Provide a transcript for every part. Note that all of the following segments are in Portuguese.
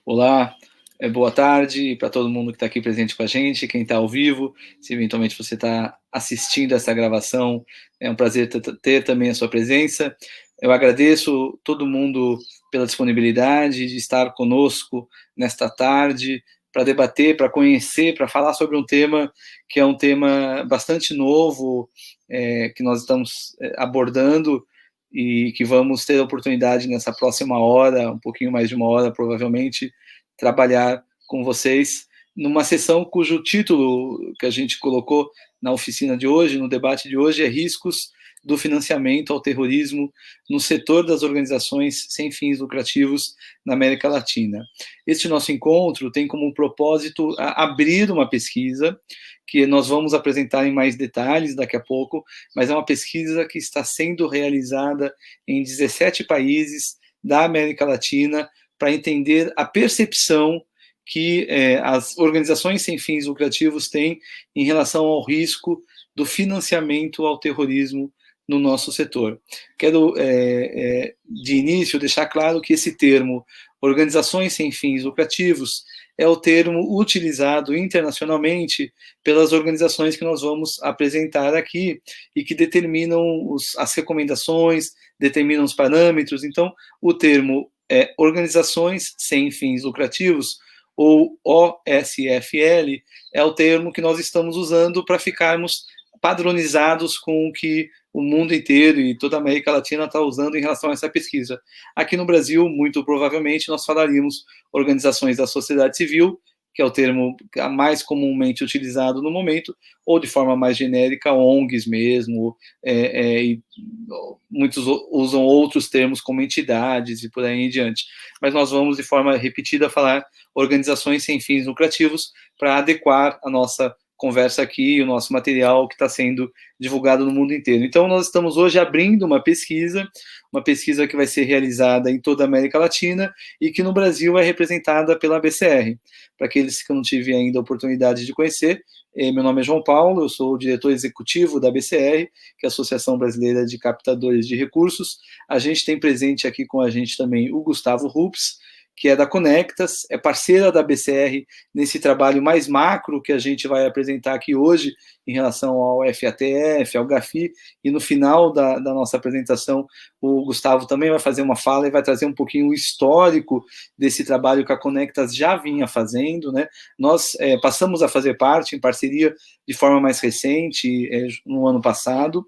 Olá, boa tarde para todo mundo que está aqui presente com a gente, quem está ao vivo, se eventualmente você está assistindo essa gravação, é um prazer ter também a sua presença. Eu agradeço todo mundo pela disponibilidade de estar conosco nesta tarde, para debater, para conhecer, para falar sobre um tema que é um tema bastante novo, que nós estamos abordando, e que vamos ter a oportunidade nessa próxima hora, um pouquinho mais de uma hora, provavelmente, trabalhar com vocês numa sessão cujo título que a gente colocou na oficina de hoje, no debate de hoje, é Riscos do Financiamento ao Terrorismo no Setor das Organizações Sem Fins Lucrativos na América Latina. Este nosso encontro tem como propósito abrir uma pesquisa que nós vamos apresentar em mais detalhes daqui a pouco, mas é uma pesquisa que está sendo realizada em 17 países da América Latina para entender a percepção que as organizações sem fins lucrativos têm em relação ao risco do financiamento ao terrorismo no nosso setor. Quero, de início, deixar claro que esse termo, organizações sem fins lucrativos, é o termo utilizado internacionalmente pelas organizações que nós vamos apresentar aqui e que determinam as recomendações, determinam os parâmetros. Então, o termo organizações sem fins lucrativos, ou OSFL, é o termo que nós estamos usando para ficarmos padronizados com o que o mundo inteiro e toda a América Latina está usando em relação a essa pesquisa. Aqui no Brasil, muito provavelmente, nós falaríamos organizações da sociedade civil, que é o termo mais comumente utilizado no momento, ou de forma mais genérica, ONGs mesmo, e muitos usam outros termos como entidades e por aí em diante. Mas nós vamos, de forma repetida, falar organizações sem fins lucrativos para adequar a nossa conversa aqui, o nosso material que está sendo divulgado no mundo inteiro. Então, nós estamos hoje abrindo uma pesquisa que vai ser realizada em toda a América Latina e que no Brasil é representada pela BCR. Para aqueles que eu não tive ainda a oportunidade de conhecer, meu nome é João Paulo, eu sou o diretor executivo da BCR, que é a Associação Brasileira de Captadores de Recursos. A gente tem presente aqui com a gente também o Gustavo Rups, que é da Conectas, é parceira da BCR nesse trabalho mais macro que a gente vai apresentar aqui hoje em relação ao FATF, ao GAFI, e no final da nossa apresentação o Gustavo também vai fazer uma fala e vai trazer um pouquinho o histórico desse trabalho que a Conectas já vinha fazendo, né? Nós passamos a fazer parte, em parceria, de forma mais recente, no ano passado,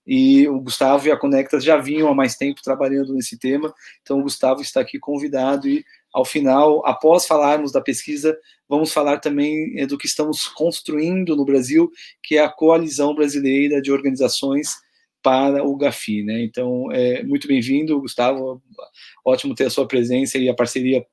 e o Gustavo e a Conectas já vinham há mais tempo trabalhando nesse tema, então o Gustavo está aqui convidado e, ao final, após falarmos da pesquisa, vamos falar também do que estamos construindo no Brasil, que é a Coalizão Brasileira de Organizações para o GAFI, né? Então, muito bem-vindo, Gustavo, ótimo ter a sua presença e a parceria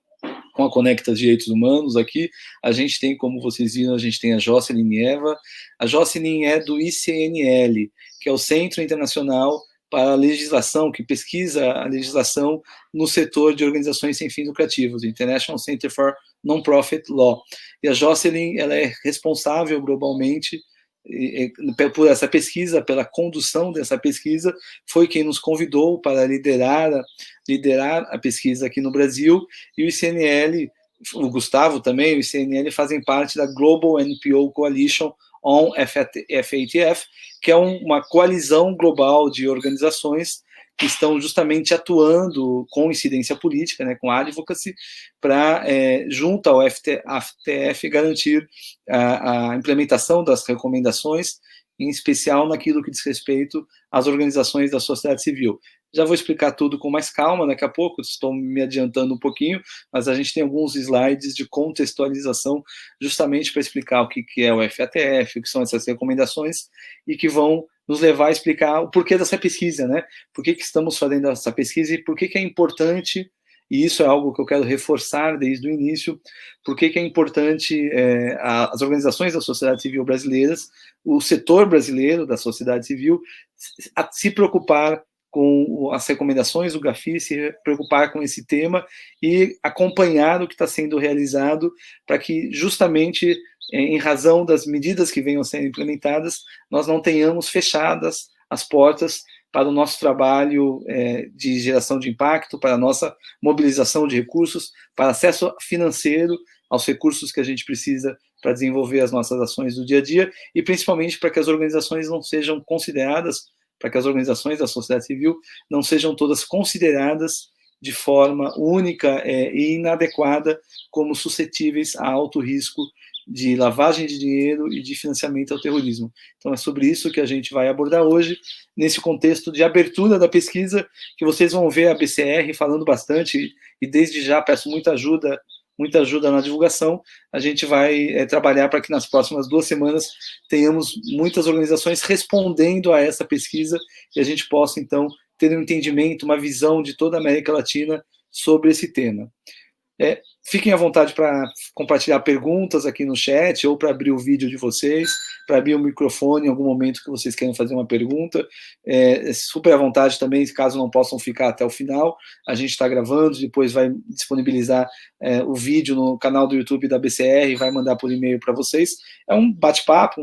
com a Conectas Direitos Humanos aqui. A gente tem, como vocês viram, a gente tem a Jocelyn Eva. A Jocelyn é do ICNL, que é o Centro Internacional para a Legislação, que pesquisa a legislação no setor de organizações sem fins lucrativos, International Center for Non-Profit Law. E a Jocelyn, ela é responsável globalmente por essa pesquisa, pela condução dessa pesquisa, foi quem nos convidou para liderar a pesquisa aqui no Brasil, e o ICNL, o Gustavo também, o ICNL fazem parte da Global NPO Coalition on FATF, que é uma coalizão global de organizações que estão justamente atuando com incidência política, né, com advocacy, para, junto ao FATF, garantir a implementação das recomendações, em especial naquilo que diz respeito às organizações da sociedade civil. Já vou explicar tudo com mais calma daqui a pouco, estou me adiantando um pouquinho, mas a gente tem alguns slides de contextualização justamente para explicar o que é o FATF, o que são essas recomendações, e que vão nos levar a explicar o porquê dessa pesquisa, né? Por que estamos fazendo essa pesquisa e por que é importante, e isso é algo que eu quero reforçar desde o início, por que é importante as organizações da sociedade civil brasileiras, o setor brasileiro da sociedade civil, se preocupar com as recomendações do GAFI, se preocupar com esse tema e acompanhar o que está sendo realizado para que, justamente, em razão das medidas que venham sendo implementadas, nós não tenhamos fechadas as portas para o nosso trabalho de geração de impacto, para a nossa mobilização de recursos, para acesso financeiro aos recursos que a gente precisa para desenvolver as nossas ações do dia a dia, e principalmente para que as organizações não sejam consideradas, para que as organizações da sociedade civil não sejam todas consideradas de forma única e inadequada como suscetíveis a alto risco de lavagem de dinheiro e de financiamento ao terrorismo. Então é sobre isso que a gente vai abordar hoje, nesse contexto de abertura da pesquisa, que vocês vão ver a BCR falando bastante, e desde já peço muita ajuda na divulgação. A gente vai trabalhar para que nas próximas 2 semanas tenhamos muitas organizações respondendo a essa pesquisa e a gente possa, então, ter um entendimento, uma visão de toda a América Latina sobre esse tema. Fiquem à vontade para compartilhar perguntas aqui no chat ou para abrir o vídeo de vocês, para abrir o microfone em algum momento que vocês queiram fazer uma pergunta. Super à vontade também, caso não possam ficar até o final. A gente está gravando, depois vai disponibilizar o vídeo no canal do YouTube da BCR e vai mandar por e-mail para vocês. É um bate-papo,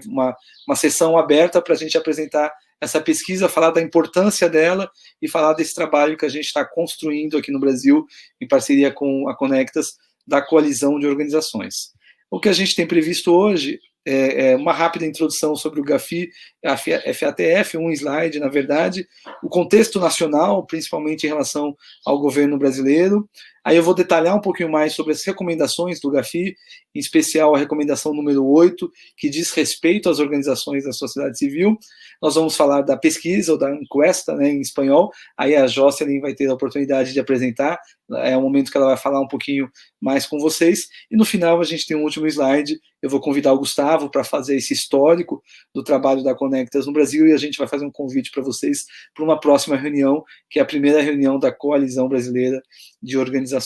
uma sessão aberta para a gente apresentar essa pesquisa, falar da importância dela e falar desse trabalho que a gente está construindo aqui no Brasil, em parceria com a Conectas, da coalizão de organizações. O que a gente tem previsto hoje é uma rápida introdução sobre o GAFI, a FATF, um slide, na verdade, o contexto nacional, principalmente em relação ao governo brasileiro. Aí eu vou detalhar um pouquinho mais sobre as recomendações do GAFI, em especial a recomendação número 8, que diz respeito às organizações da sociedade civil. Nós vamos falar da pesquisa, ou da encuesta, né, em espanhol. Aí a Jocelyn vai ter a oportunidade de apresentar, é o momento que ela vai falar um pouquinho mais com vocês. E no final a gente tem um último slide, eu vou convidar o Gustavo para fazer esse histórico do trabalho da Conectas no Brasil, e a gente vai fazer um convite para vocês para uma próxima reunião, que é a primeira reunião da Coalizão Brasileira de Organizações.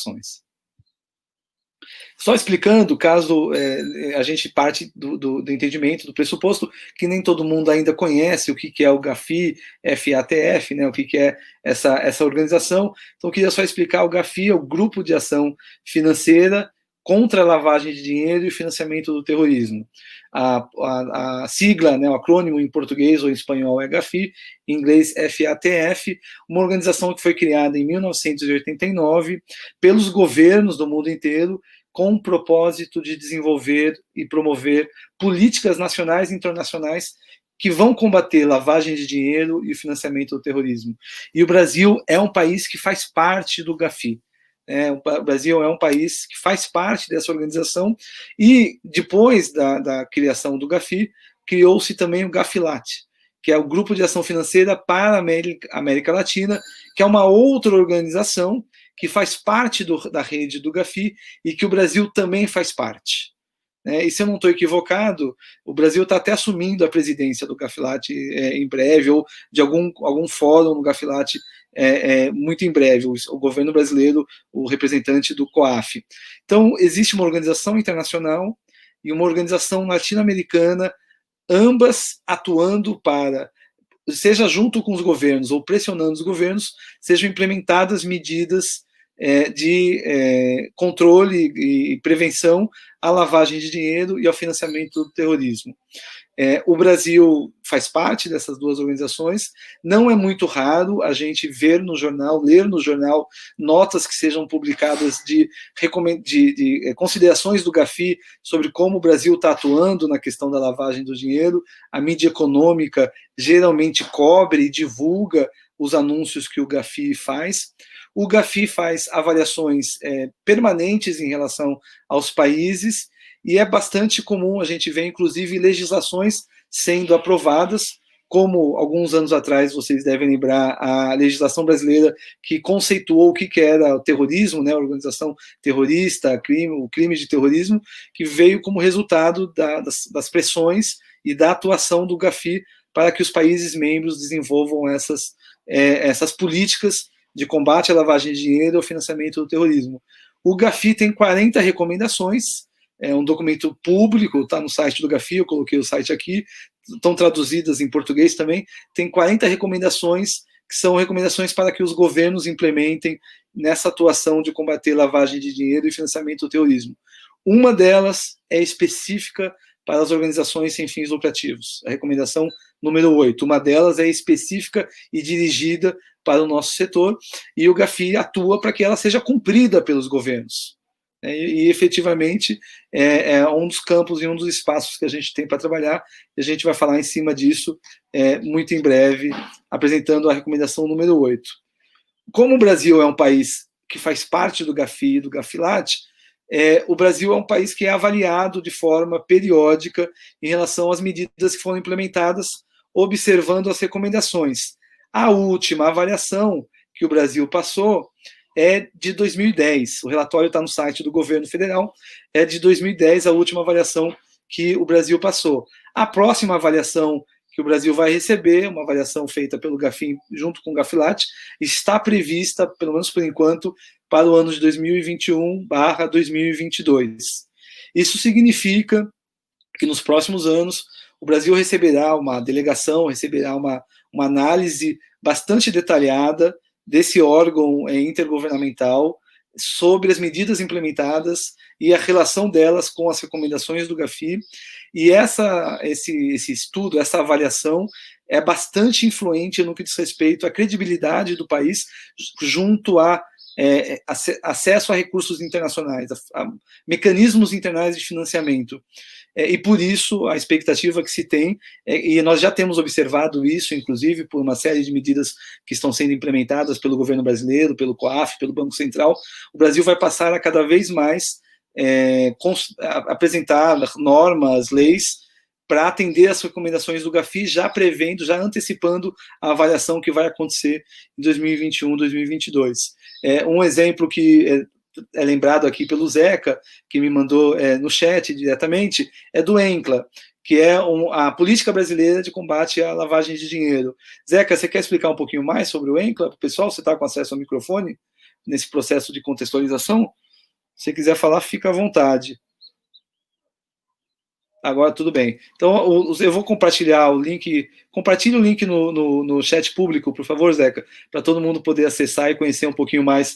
Só explicando, caso a gente parte do entendimento, do pressuposto, que nem todo mundo ainda conhece o que é o GAFI, FATF, né, o que é essa organização. Então, eu queria só explicar: o GAFI é o Grupo de Ação Financeira contra a Lavagem de Dinheiro e Financiamento do Terrorismo. A sigla, né, o acrônimo em português ou em espanhol é GAFI, em inglês FATF, uma organização que foi criada em 1989 pelos governos do mundo inteiro, com o propósito de desenvolver e promover políticas nacionais e internacionais que vão combater lavagem de dinheiro e financiamento do terrorismo. E o Brasil é um país que faz parte do GAFI. O Brasil é um país que faz parte dessa organização, e depois da criação do GAFI, criou-se também o GAFILAT, que é o Grupo de Ação Financeira para a América Latina, que é uma outra organização que faz parte da rede do GAFI e que o Brasil também faz parte. E se eu não estou equivocado, o Brasil está até assumindo a presidência do GAFILAT em breve, ou de algum fórum no GAFILAT muito em breve, o governo brasileiro, o representante do COAF. Então, existe uma organização internacional e uma organização latino-americana, ambas atuando para, seja junto com os governos ou pressionando os governos, sejam implementadas medidas de controle e prevenção à lavagem de dinheiro e ao financiamento do terrorismo. O Brasil faz parte dessas duas organizações. Não é muito raro a gente ler no jornal notas que sejam publicadas de considerações do GAFI sobre como o Brasil está atuando na questão da lavagem do dinheiro. A mídia econômica geralmente cobre e divulga os anúncios que o GAFI faz. O GAFI faz avaliações permanentes em relação aos países, e é bastante comum a gente ver, inclusive, legislações sendo aprovadas, como alguns anos atrás, vocês devem lembrar, a legislação brasileira que conceituou o que era o terrorismo, né, a organização terrorista, o crime de terrorismo, que veio como resultado das pressões e da atuação do GAFI para que os países membros desenvolvam essas políticas de combate à lavagem de dinheiro e ao financiamento do terrorismo. O GAFI tem 40 recomendações, é um documento público, está no site do GAFI, eu coloquei o site aqui, estão traduzidas em português também. Tem 40 recomendações, que são recomendações para que os governos implementem nessa atuação de combater lavagem de dinheiro e financiamento do terrorismo. Uma delas é específica para as organizações sem fins lucrativos. A recomendação número 8. Uma delas é específica e dirigida para o nosso setor, e o GAFI atua para que ela seja cumprida pelos governos. E efetivamente é um dos campos e um dos espaços que a gente tem para trabalhar, e a gente vai falar em cima disso muito em breve, apresentando a recomendação número 8. Como o Brasil é um país que faz parte do GAFI e do GAFILAT, o Brasil é um país que é avaliado de forma periódica em relação às medidas que foram implementadas, observando as recomendações. A última avaliação que o Brasil passou é de 2010. O relatório está no site do governo federal, é de 2010 a última avaliação que o Brasil passou. A próxima avaliação que o Brasil vai receber, uma avaliação feita pelo GAFIM junto com o GAFILAT, está prevista, pelo menos por enquanto, para o ano de 2021/2022. Isso significa que nos próximos anos o Brasil receberá uma delegação, receberá uma análise bastante detalhada desse órgão intergovernamental sobre as medidas implementadas e a relação delas com as recomendações do GAFI. E esse estudo, essa avaliação, é bastante influente no que diz respeito à credibilidade do país junto a acesso a recursos internacionais, a mecanismos internacionais de financiamento. E por isso a expectativa que se tem, e nós já temos observado isso, inclusive por uma série de medidas que estão sendo implementadas pelo governo brasileiro, pelo COAF, pelo Banco Central, o Brasil vai passar a cada vez mais apresentar normas, leis, para atender as recomendações do GAFI, já prevendo, já antecipando a avaliação que vai acontecer em 2021, 2022. Um exemplo que é lembrado aqui pelo Zeca, que me mandou no chat diretamente, é do ENCLA, que é a política brasileira de combate à lavagem de dinheiro. Zeca, você quer explicar um pouquinho mais sobre o ENCLA? Pessoal, você está com acesso ao microfone nesse processo de contextualização? Se você quiser falar, fica à vontade. Agora tudo bem. Então, eu vou compartilhar o link. Compartilhe o link no chat público, por favor, Zeca, para todo mundo poder acessar e conhecer um pouquinho mais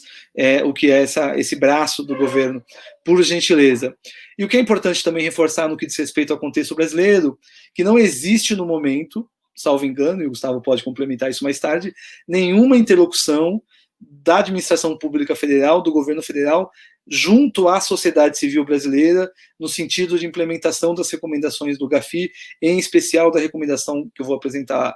o que é esse braço do governo, por gentileza. E o que é importante também reforçar no que diz respeito ao contexto brasileiro, que não existe no momento, salvo engano, e o Gustavo pode complementar isso mais tarde, nenhuma interlocução da administração pública federal, do governo federal, junto à sociedade civil brasileira, no sentido de implementação das recomendações do GAFI, em especial da recomendação que eu vou apresentar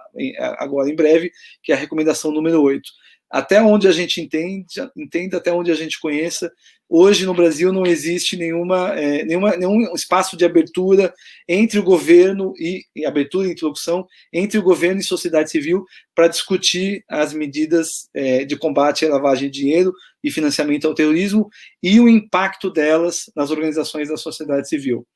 agora em breve, que é a recomendação número 8. Até onde a gente entenda, até onde a gente conheça, hoje no Brasil não existe nenhum espaço de abertura entre o governo e abertura e interlocução entre o governo e sociedade civil para discutir as medidas de combate à lavagem de dinheiro e financiamento ao terrorismo e o impacto delas nas organizações da sociedade civil.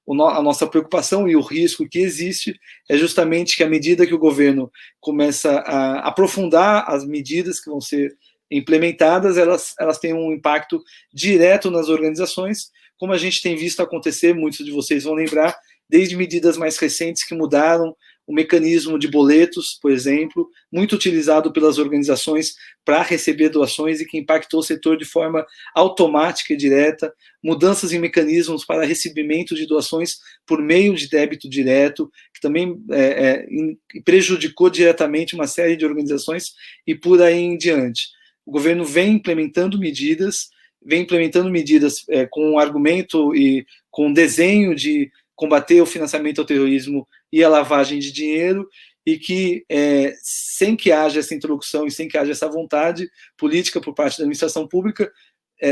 A nossa preocupação e o risco que existe é justamente que, à medida que o governo começa a aprofundar as medidas que vão ser implementadas, elas têm um impacto direto nas organizações, como a gente tem visto acontecer, muitos de vocês vão lembrar, desde medidas mais recentes que mudaram o mecanismo de boletos, por exemplo, muito utilizado pelas organizações para receber doações e que impactou o setor de forma automática e direta, mudanças em mecanismos para recebimento de doações por meio de débito direto, que também prejudicou diretamente uma série de organizações e por aí em diante. O governo vem implementando medidas com argumento e com desenho de combater o financiamento ao terrorismo e a lavagem de dinheiro, e que, sem que haja essa interlocução e sem que haja essa vontade política por parte da administração pública,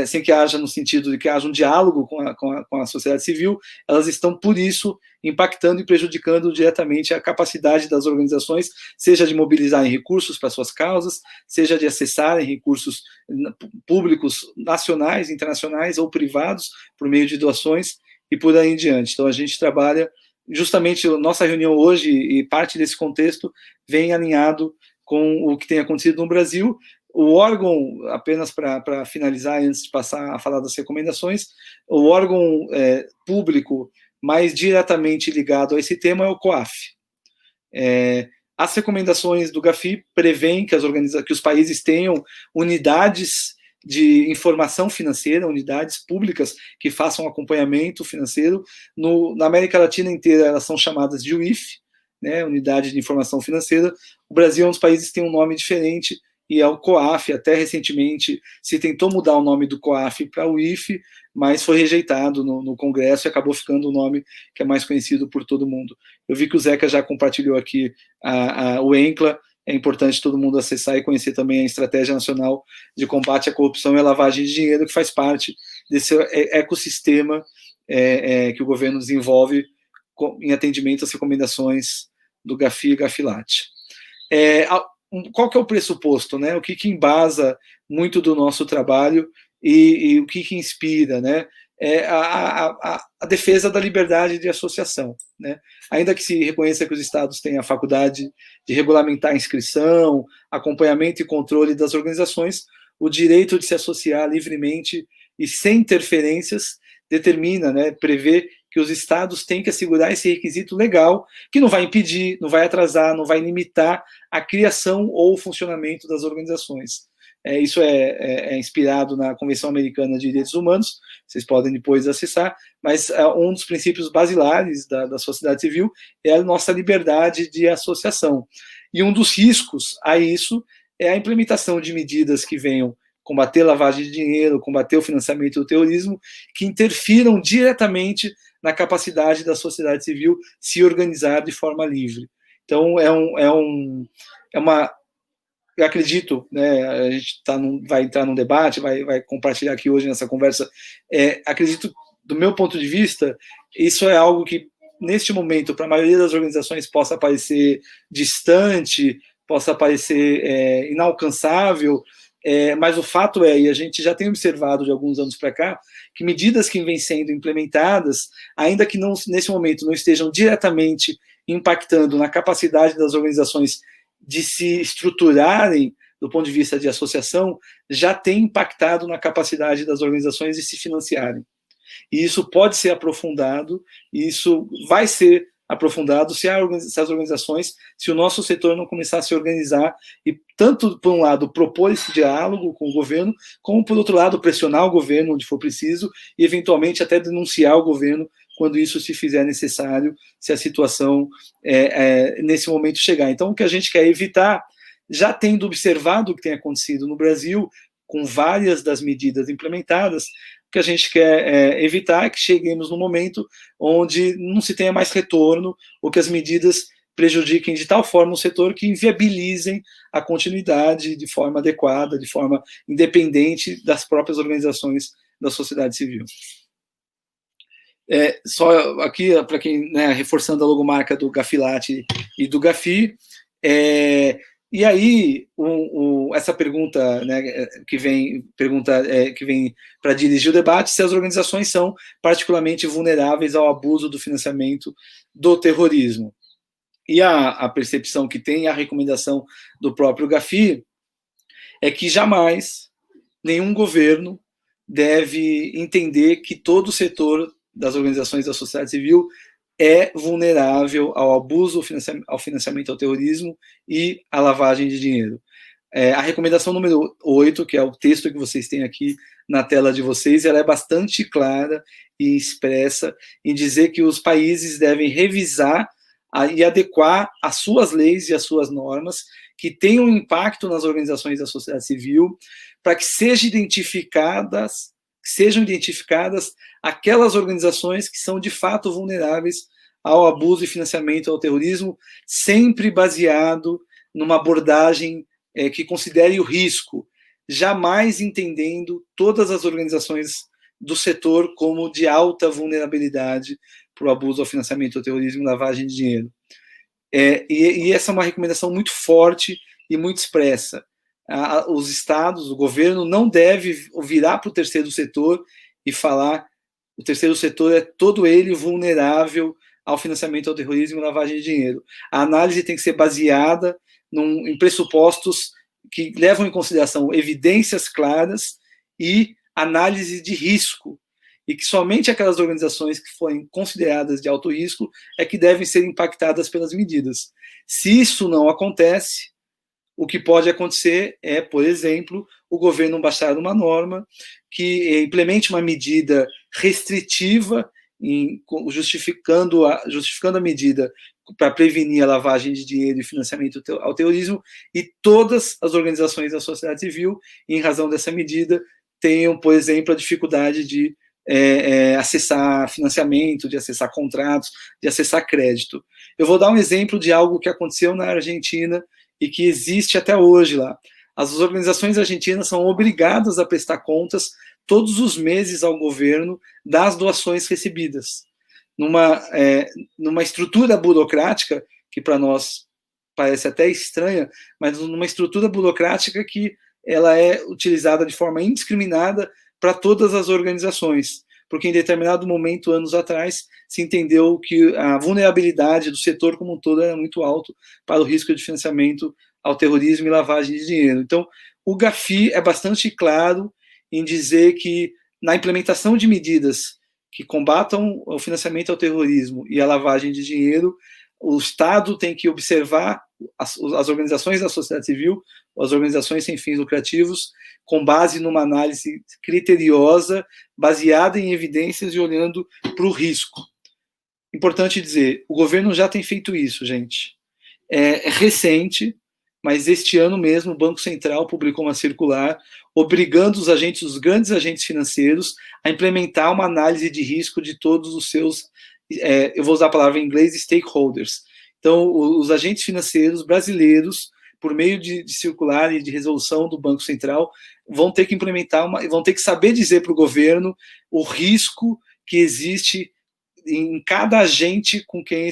sem que haja no sentido de que haja um diálogo com a sociedade civil, elas estão, por isso, impactando e prejudicando diretamente a capacidade das organizações, seja de mobilizarem recursos para suas causas, seja de acessarem recursos públicos nacionais, internacionais ou privados, por meio de doações, e por aí em diante. Então, a gente trabalha, justamente, nossa reunião hoje, e parte desse contexto, vem alinhado com o que tem acontecido no Brasil. O órgão, apenas para finalizar, antes de passar a falar das recomendações, o órgão público mais diretamente ligado a esse tema é o COAF. As recomendações do GAFI prevêem que os países tenham unidades de informação financeira, unidades públicas que façam acompanhamento financeiro. Na América Latina inteira, elas são chamadas de UIF, né, Unidade de Informação Financeira. O Brasil é um dos países que tem um nome diferente, e é o COAF. Até recentemente se tentou mudar o nome do COAF para UIF, mas foi rejeitado no Congresso e acabou ficando o nome que é mais conhecido por todo mundo. Eu vi que o Zeca já compartilhou aqui o ENCLA. É importante todo mundo acessar e conhecer também a Estratégia Nacional de Combate à Corrupção e à Lavagem de Dinheiro, que faz parte desse ecossistema que o governo desenvolve em atendimento às recomendações do GAFI e GAFILAT. Qual que é o pressuposto, né? O que embasa muito do nosso trabalho e o que inspira, né? A defesa da liberdade de associação, né? Ainda que se reconheça que os estados têm a faculdade de regulamentar a inscrição, acompanhamento e controle das organizações, o direito de se associar livremente e sem interferências determina, né, prevê que os estados têm que assegurar esse requisito legal, que não vai impedir, não vai atrasar, não vai limitar a criação ou o funcionamento das organizações. Isso é inspirado na Convenção Americana de Direitos Humanos, vocês podem depois acessar, mas um dos princípios basilares da sociedade civil é a nossa liberdade de associação. E um dos riscos a isso é a implementação de medidas que venham combater a lavagem de dinheiro, combater o financiamento do terrorismo, que interfiram diretamente na capacidade da sociedade civil se organizar de forma livre. Então, eu acredito, né, a gente vai entrar num debate, vai compartilhar aqui hoje nessa conversa, acredito, do meu ponto de vista, isso é algo que, neste momento, para a maioria das organizações possa parecer distante, possa parecer inalcançável, mas o fato e a gente já tem observado de alguns anos para cá, que medidas que vêm sendo implementadas, ainda que nesse momento não estejam diretamente impactando na capacidade das organizações de se estruturarem do ponto de vista de associação, já tem impactado na capacidade das organizações de se financiarem. E isso pode ser aprofundado, e isso vai ser aprofundado se as organizações, se o nosso setor não começar a se organizar e, tanto por um lado, propor esse diálogo com o governo, como, por outro lado, pressionar o governo onde for preciso e, eventualmente, até denunciar o governo quando isso se fizer necessário, se a situação nesse momento chegar. Então, o que a gente quer evitar, já tendo observado o que tem acontecido no Brasil, com várias das medidas implementadas, o que a gente quer evitar é que cheguemos num momento onde não se tenha mais retorno, ou que as medidas prejudiquem de tal forma o setor que inviabilizem a continuidade de forma adequada, de forma independente das próprias organizações da sociedade civil. Só aqui, para quem, né, reforçando a logomarca do GAFILAT e do GAFI, e aí, essa pergunta, né, que vem para dirigir o debate, se as organizações são particularmente vulneráveis ao abuso do financiamento do terrorismo. E a percepção que tem, a recomendação do próprio GAFI, é que jamais nenhum governo deve entender que todo o setor das organizações da sociedade civil é vulnerável ao abuso, ao financiamento ao terrorismo e à lavagem de dinheiro. A recomendação número 8, que é o texto que vocês têm aqui na tela de vocês, ela é bastante clara e expressa em dizer que os países devem revisar e adequar as suas leis e as suas normas que tenham impacto nas organizações da sociedade civil, para que sejam identificadas aquelas organizações que são de fato vulneráveis ao abuso e financiamento ao terrorismo, sempre baseado numa abordagem que considere o risco, jamais entendendo todas as organizações do setor como de alta vulnerabilidade para o abuso ao financiamento ao terrorismo e lavagem de dinheiro. E essa é uma recomendação muito forte e muito expressa. Os estados, o governo não deve virar para o terceiro setor e falar o terceiro setor é todo ele vulnerável ao financiamento ao terrorismo e lavagem de dinheiro. A análise tem que ser baseada em pressupostos que levam em consideração evidências claras e análise de risco, e que somente aquelas organizações que forem consideradas de alto risco é que devem ser impactadas pelas medidas. Se isso não acontece, o que pode acontecer é, por exemplo, o governo baixar uma norma que implemente uma medida restritiva, justificando a medida para prevenir a lavagem de dinheiro e financiamento ao terrorismo, e todas as organizações da sociedade civil, em razão dessa medida, tenham, por exemplo, a dificuldade de acessar financiamento, de acessar contratos, de acessar crédito. Eu vou dar um exemplo de algo que aconteceu na Argentina e que existe até hoje lá. As organizações argentinas são obrigadas a prestar contas todos os meses ao governo das doações recebidas. Numa estrutura burocrática, que para nós parece até estranha, mas numa estrutura burocrática que ela é utilizada de forma indiscriminada para todas as organizações, porque em determinado momento, anos atrás, se entendeu que a vulnerabilidade do setor como um todo era muito alto para o risco de financiamento ao terrorismo e lavagem de dinheiro. Então, o GAFI é bastante claro em dizer que, na implementação de medidas que combatam o financiamento ao terrorismo e a lavagem de dinheiro, o Estado tem que observar as organizações da sociedade civil, as organizações sem fins lucrativos, com base numa análise criteriosa, baseada em evidências e olhando para o risco. Importante dizer, o governo já tem feito isso, gente. É recente, mas este ano mesmo o Banco Central publicou uma circular obrigando os grandes agentes financeiros a implementar uma análise de risco de todos os seus, eu vou usar a palavra em inglês, stakeholders. Então, os agentes financeiros brasileiros, por meio de circular e de resolução do Banco Central, vão ter que implementar vão ter que saber dizer para o governo o risco que existe em cada agente com quem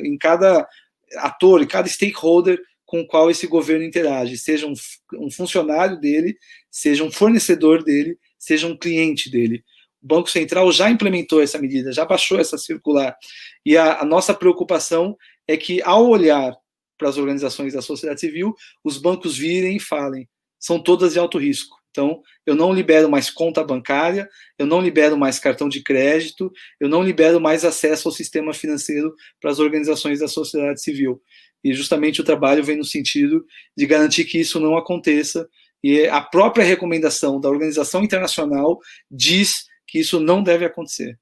em cada ator, em cada stakeholder com o qual esse governo interage, seja um funcionário dele, seja um fornecedor dele, seja um cliente dele. O Banco Central já implementou essa medida, já baixou essa circular. E a nossa preocupação é que, ao olhar para as organizações da sociedade civil, os bancos virem e falem, são todas de alto risco. Então, eu não libero mais conta bancária, eu não libero mais cartão de crédito, eu não libero mais acesso ao sistema financeiro para as organizações da sociedade civil. E justamente o trabalho vem no sentido de garantir que isso não aconteça, e a própria recomendação da Organização Internacional diz que isso não deve acontecer.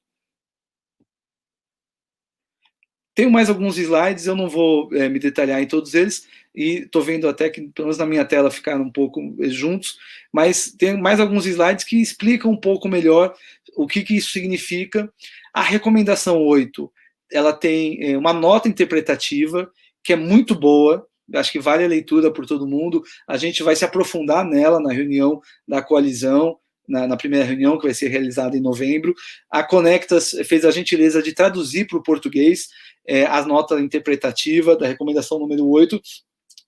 Tenho mais alguns slides, eu não vou me detalhar em todos eles, e estou vendo até que, pelo menos na minha tela, ficaram um pouco juntos, mas tem mais alguns slides que explicam um pouco melhor o que isso significa. A recomendação 8, ela tem uma nota interpretativa, que é muito boa, acho que vale a leitura por todo mundo, a gente vai se aprofundar nela na reunião da coalizão, na primeira reunião, que vai ser realizada em novembro. A Conectas fez a gentileza de traduzir para o português a nota interpretativa da recomendação número 8,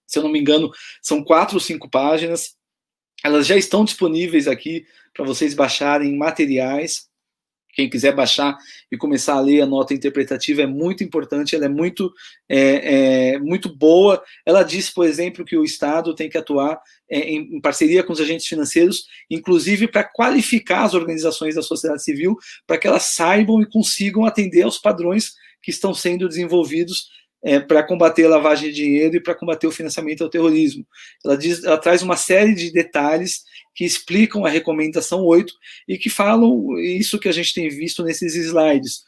se eu não me engano, são 4 ou 5 páginas. Elas já estão disponíveis aqui para vocês baixarem em materiais. Quem quiser baixar e começar a ler a nota interpretativa é muito importante, ela é muito boa. Ela diz, por exemplo, que o Estado tem que atuar em parceria com os agentes financeiros, inclusive para qualificar as organizações da sociedade civil, para que elas saibam e consigam atender aos padrões que estão sendo desenvolvidos para combater a lavagem de dinheiro e para combater o financiamento ao terrorismo. Ela traz uma série de detalhes que explicam a recomendação 8 e que falam isso que a gente tem visto nesses slides,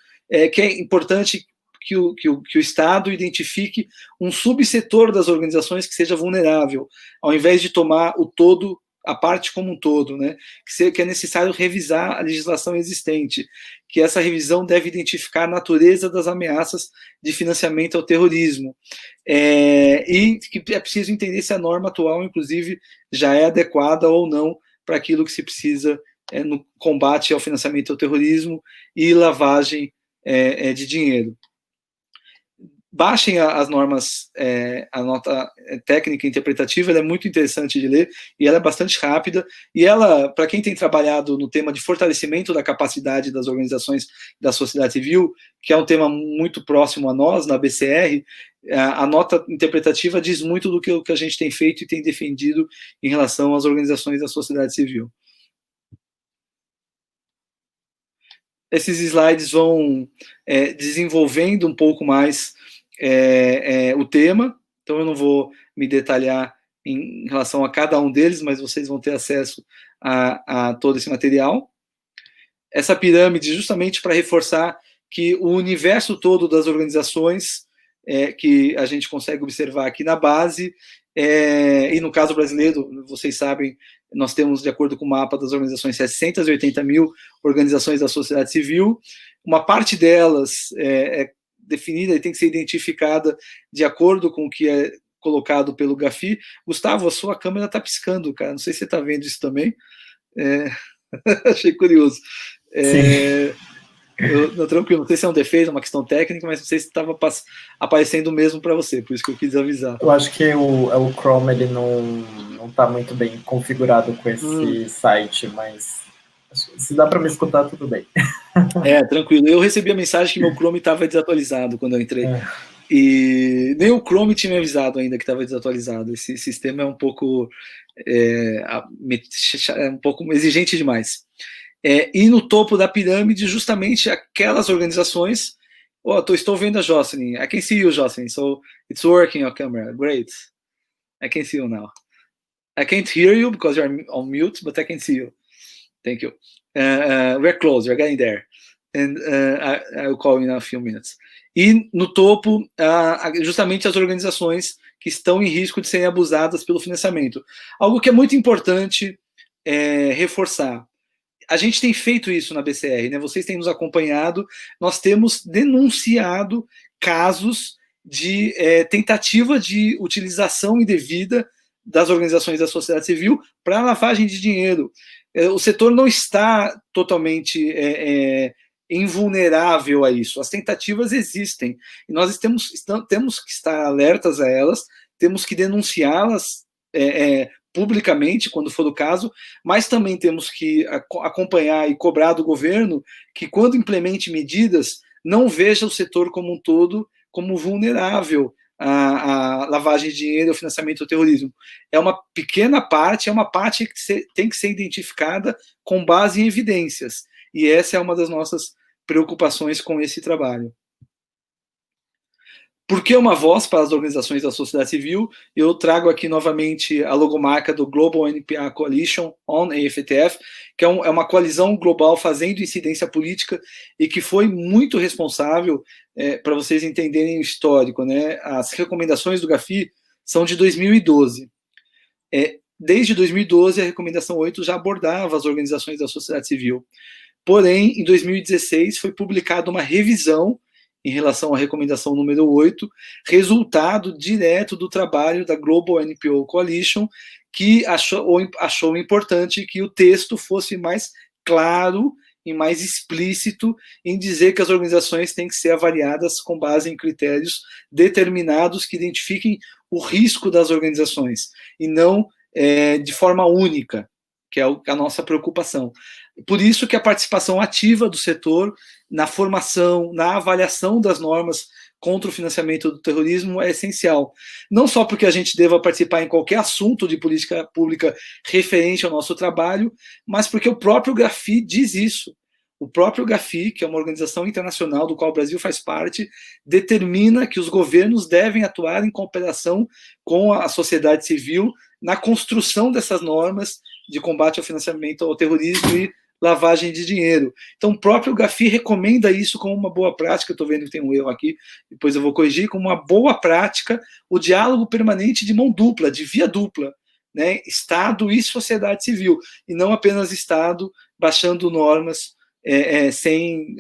que é importante que o Estado identifique um subsetor das organizações que seja vulnerável, ao invés de tomar o todo, a parte como um todo, né? Que é necessário revisar a legislação existente, que essa revisão deve identificar a natureza das ameaças de financiamento ao terrorismo, e que é preciso entender se a norma atual, inclusive, já é adequada ou não para aquilo que se precisa no combate ao financiamento ao terrorismo e lavagem de dinheiro. Baixem as normas, a nota técnica e interpretativa, ela é muito interessante de ler, e ela é bastante rápida, e ela, para quem tem trabalhado no tema de fortalecimento da capacidade das organizações da sociedade civil, que é um tema muito próximo a nós, na BCR, a nota interpretativa diz muito do que a gente tem feito e tem defendido em relação às organizações da sociedade civil. Esses slides vão desenvolvendo um pouco mais o tema, então eu não vou me detalhar em relação a cada um deles, mas vocês vão ter acesso a todo esse material. Essa pirâmide justamente para reforçar que o universo todo das organizações que a gente consegue observar aqui na base, e no caso brasileiro, vocês sabem, nós temos, de acordo com o mapa das organizações, 680 mil organizações da sociedade civil. Uma parte delas é definida e tem que ser identificada de acordo com o que é colocado pelo Gafi. Gustavo, a sua câmera está piscando, cara. Não sei se você está vendo isso também. Achei curioso. Tranquilo, não sei se é um defeito, uma questão técnica, mas não sei se estava aparecendo mesmo para você, por isso que eu quis avisar. Eu acho que o Chrome ele não está muito bem configurado com esse site, mas se dá para me escutar, tudo bem. Tranquilo. Eu recebi a mensagem que meu Chrome estava desatualizado quando eu entrei. E nem o Chrome tinha me avisado ainda que estava desatualizado. Esse sistema é um pouco exigente demais. E no topo da pirâmide, justamente aquelas organizações. Estou vendo a Jocelyn. I can see you, Jocelyn. So it's working your camera. Great. I can see you now. I can't hear you because you're on mute, but I can see you. Thank you. We're close. We're getting there. And I'll call in a few minutes. E no topo, justamente as organizações que estão em risco de serem abusadas pelo financiamento. Algo que é muito importante reforçar. A gente tem feito isso na BCR, né? Vocês têm nos acompanhado, nós temos denunciado casos de tentativa de utilização indevida das organizações da sociedade civil para lavagem de dinheiro. O setor não está totalmente invulnerável a isso. As tentativas existem e nós temos que estar alertas a elas, temos que denunciá-las publicamente, quando for o caso, mas também temos que acompanhar e cobrar do governo que, quando implemente medidas, não veja o setor como um todo como vulnerável à lavagem de dinheiro e ao financiamento do terrorismo. É uma pequena parte, é uma parte que tem que ser identificada com base em evidências, e essa é uma das nossas preocupações com esse trabalho. Por que uma voz para as organizações da sociedade civil? Eu trago aqui novamente a logomarca do Global NPA Coalition on AFTF, que é uma coalizão global fazendo incidência política e que foi muito responsável, para vocês entenderem o histórico, né? As recomendações do Gafi são de 2012. Desde 2012, a recomendação 8 já abordava as organizações da sociedade civil. Porém, em 2016, foi publicada uma revisão em relação à recomendação número 8, resultado direto do trabalho da Global NPO Coalition, que achou importante que o texto fosse mais claro e mais explícito em dizer que as organizações têm que ser avaliadas com base em critérios determinados que identifiquem o risco das organizações, e não de forma única, que é a nossa preocupação. Por isso que a participação ativa do setor na formação, na avaliação das normas contra o financiamento do terrorismo é essencial. Não só porque a gente deva participar em qualquer assunto de política pública referente ao nosso trabalho, mas porque o próprio Gafi diz isso. O próprio Gafi, que é uma organização internacional do qual o Brasil faz parte, determina que os governos devem atuar em cooperação com a sociedade civil na construção dessas normas de combate ao financiamento ao terrorismo e lavagem de dinheiro. Então, o próprio Gafi recomenda isso como uma boa prática. Estou vendo que tem um erro aqui, depois eu vou corrigir, como uma boa prática, o diálogo permanente de mão dupla, de via dupla, né? Estado e sociedade civil, e não apenas Estado baixando normas sem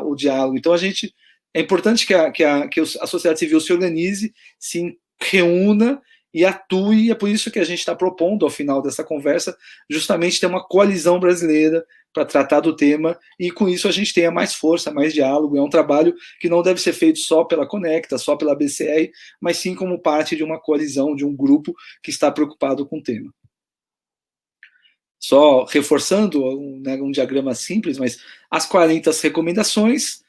o diálogo. Então, é importante que a sociedade civil se organize, se reúna e atue, e é por isso que a gente está propondo, ao final dessa conversa, justamente ter uma coalizão brasileira para tratar do tema, e com isso a gente tenha mais força, mais diálogo. É um trabalho que não deve ser feito só pela Conecta, só pela BCR, mas sim como parte de uma coalizão, de um grupo que está preocupado com o tema. Só reforçando um diagrama simples, mas as 40 recomendações,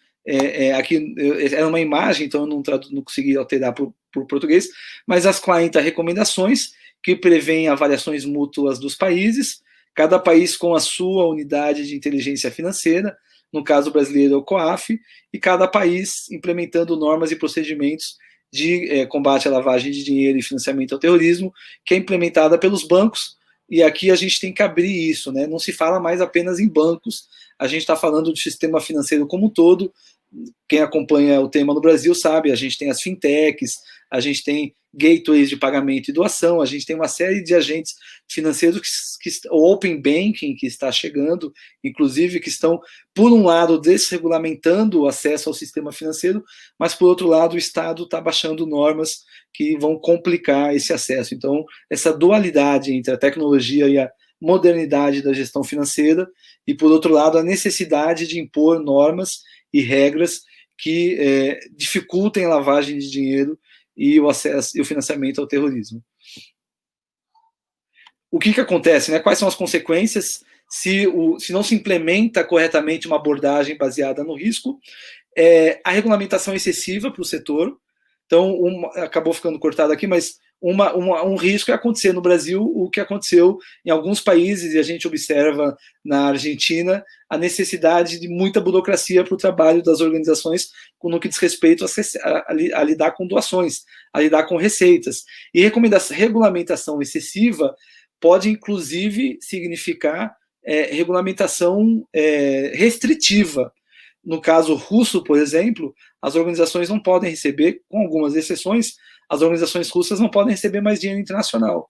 aqui é uma imagem, então eu não consegui alterar para o português, mas as 40 recomendações que prevêem avaliações mútuas dos países, cada país com a sua unidade de inteligência financeira, no caso brasileiro é o COAF, e cada país implementando normas e procedimentos de combate à lavagem de dinheiro e financiamento ao terrorismo, que é implementada pelos bancos, e aqui a gente tem que abrir isso, né? Não se fala mais apenas em bancos, a gente está falando do sistema financeiro como um todo. Quem acompanha o tema no Brasil sabe, a gente tem as fintechs, a gente tem gateways de pagamento e doação, a gente tem uma série de agentes financeiros, o Open Banking, que está chegando, inclusive, que estão, por um lado, desregulamentando o acesso ao sistema financeiro, mas, por outro lado, o Estado está baixando normas que vão complicar esse acesso. Então, essa dualidade entre a tecnologia e a modernidade da gestão financeira, e, por outro lado, a necessidade de impor normas e regras que dificultem a lavagem de dinheiro e o acesso e o financiamento ao terrorismo. O que acontece, né? Quais são as consequências se não se implementa corretamente uma abordagem baseada no risco? A regulamentação excessiva para o setor. Então, acabou ficando cortado aqui, mas um risco é acontecer no Brasil o que aconteceu em alguns países, e a gente observa na Argentina a necessidade de muita burocracia para o trabalho das organizações no que diz respeito a lidar com doações, a lidar com receitas. E regulamentação excessiva pode, inclusive, significar regulamentação restritiva. No caso russo, por exemplo, as organizações não podem receber, com algumas exceções, as organizações russas não podem receber mais dinheiro internacional.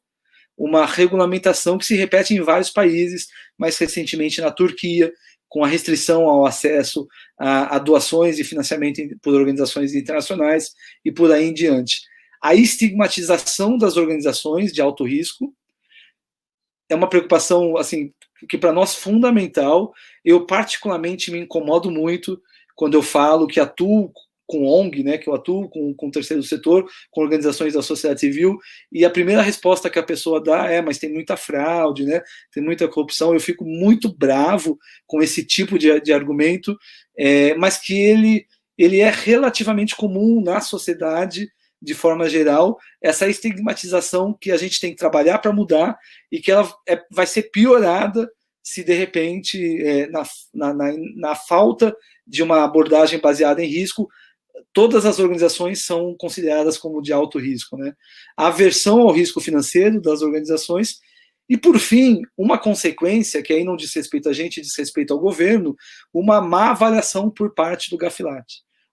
Uma regulamentação que se repete em vários países, mais recentemente na Turquia, com a restrição ao acesso a doações e financiamento por organizações internacionais e por aí em diante. A estigmatização das organizações de alto risco é uma preocupação, assim, que para nós é fundamental. Eu particularmente me incomodo muito quando eu falo que atuo com ONG, né, que eu atuo com o terceiro setor, com organizações da sociedade civil, e a primeira resposta que a pessoa dá mas tem muita fraude, né, tem muita corrupção. Eu fico muito bravo com esse tipo de argumento, mas que ele é relativamente comum na sociedade, de forma geral, essa estigmatização que a gente tem que trabalhar para mudar, e que ela vai ser piorada se, de repente, na falta de uma abordagem baseada em risco, todas as organizações são consideradas como de alto risco, né? A aversão ao risco financeiro das organizações. E, por fim, uma consequência, que aí não diz respeito a gente, diz respeito ao governo, uma má avaliação por parte do GAFILAT,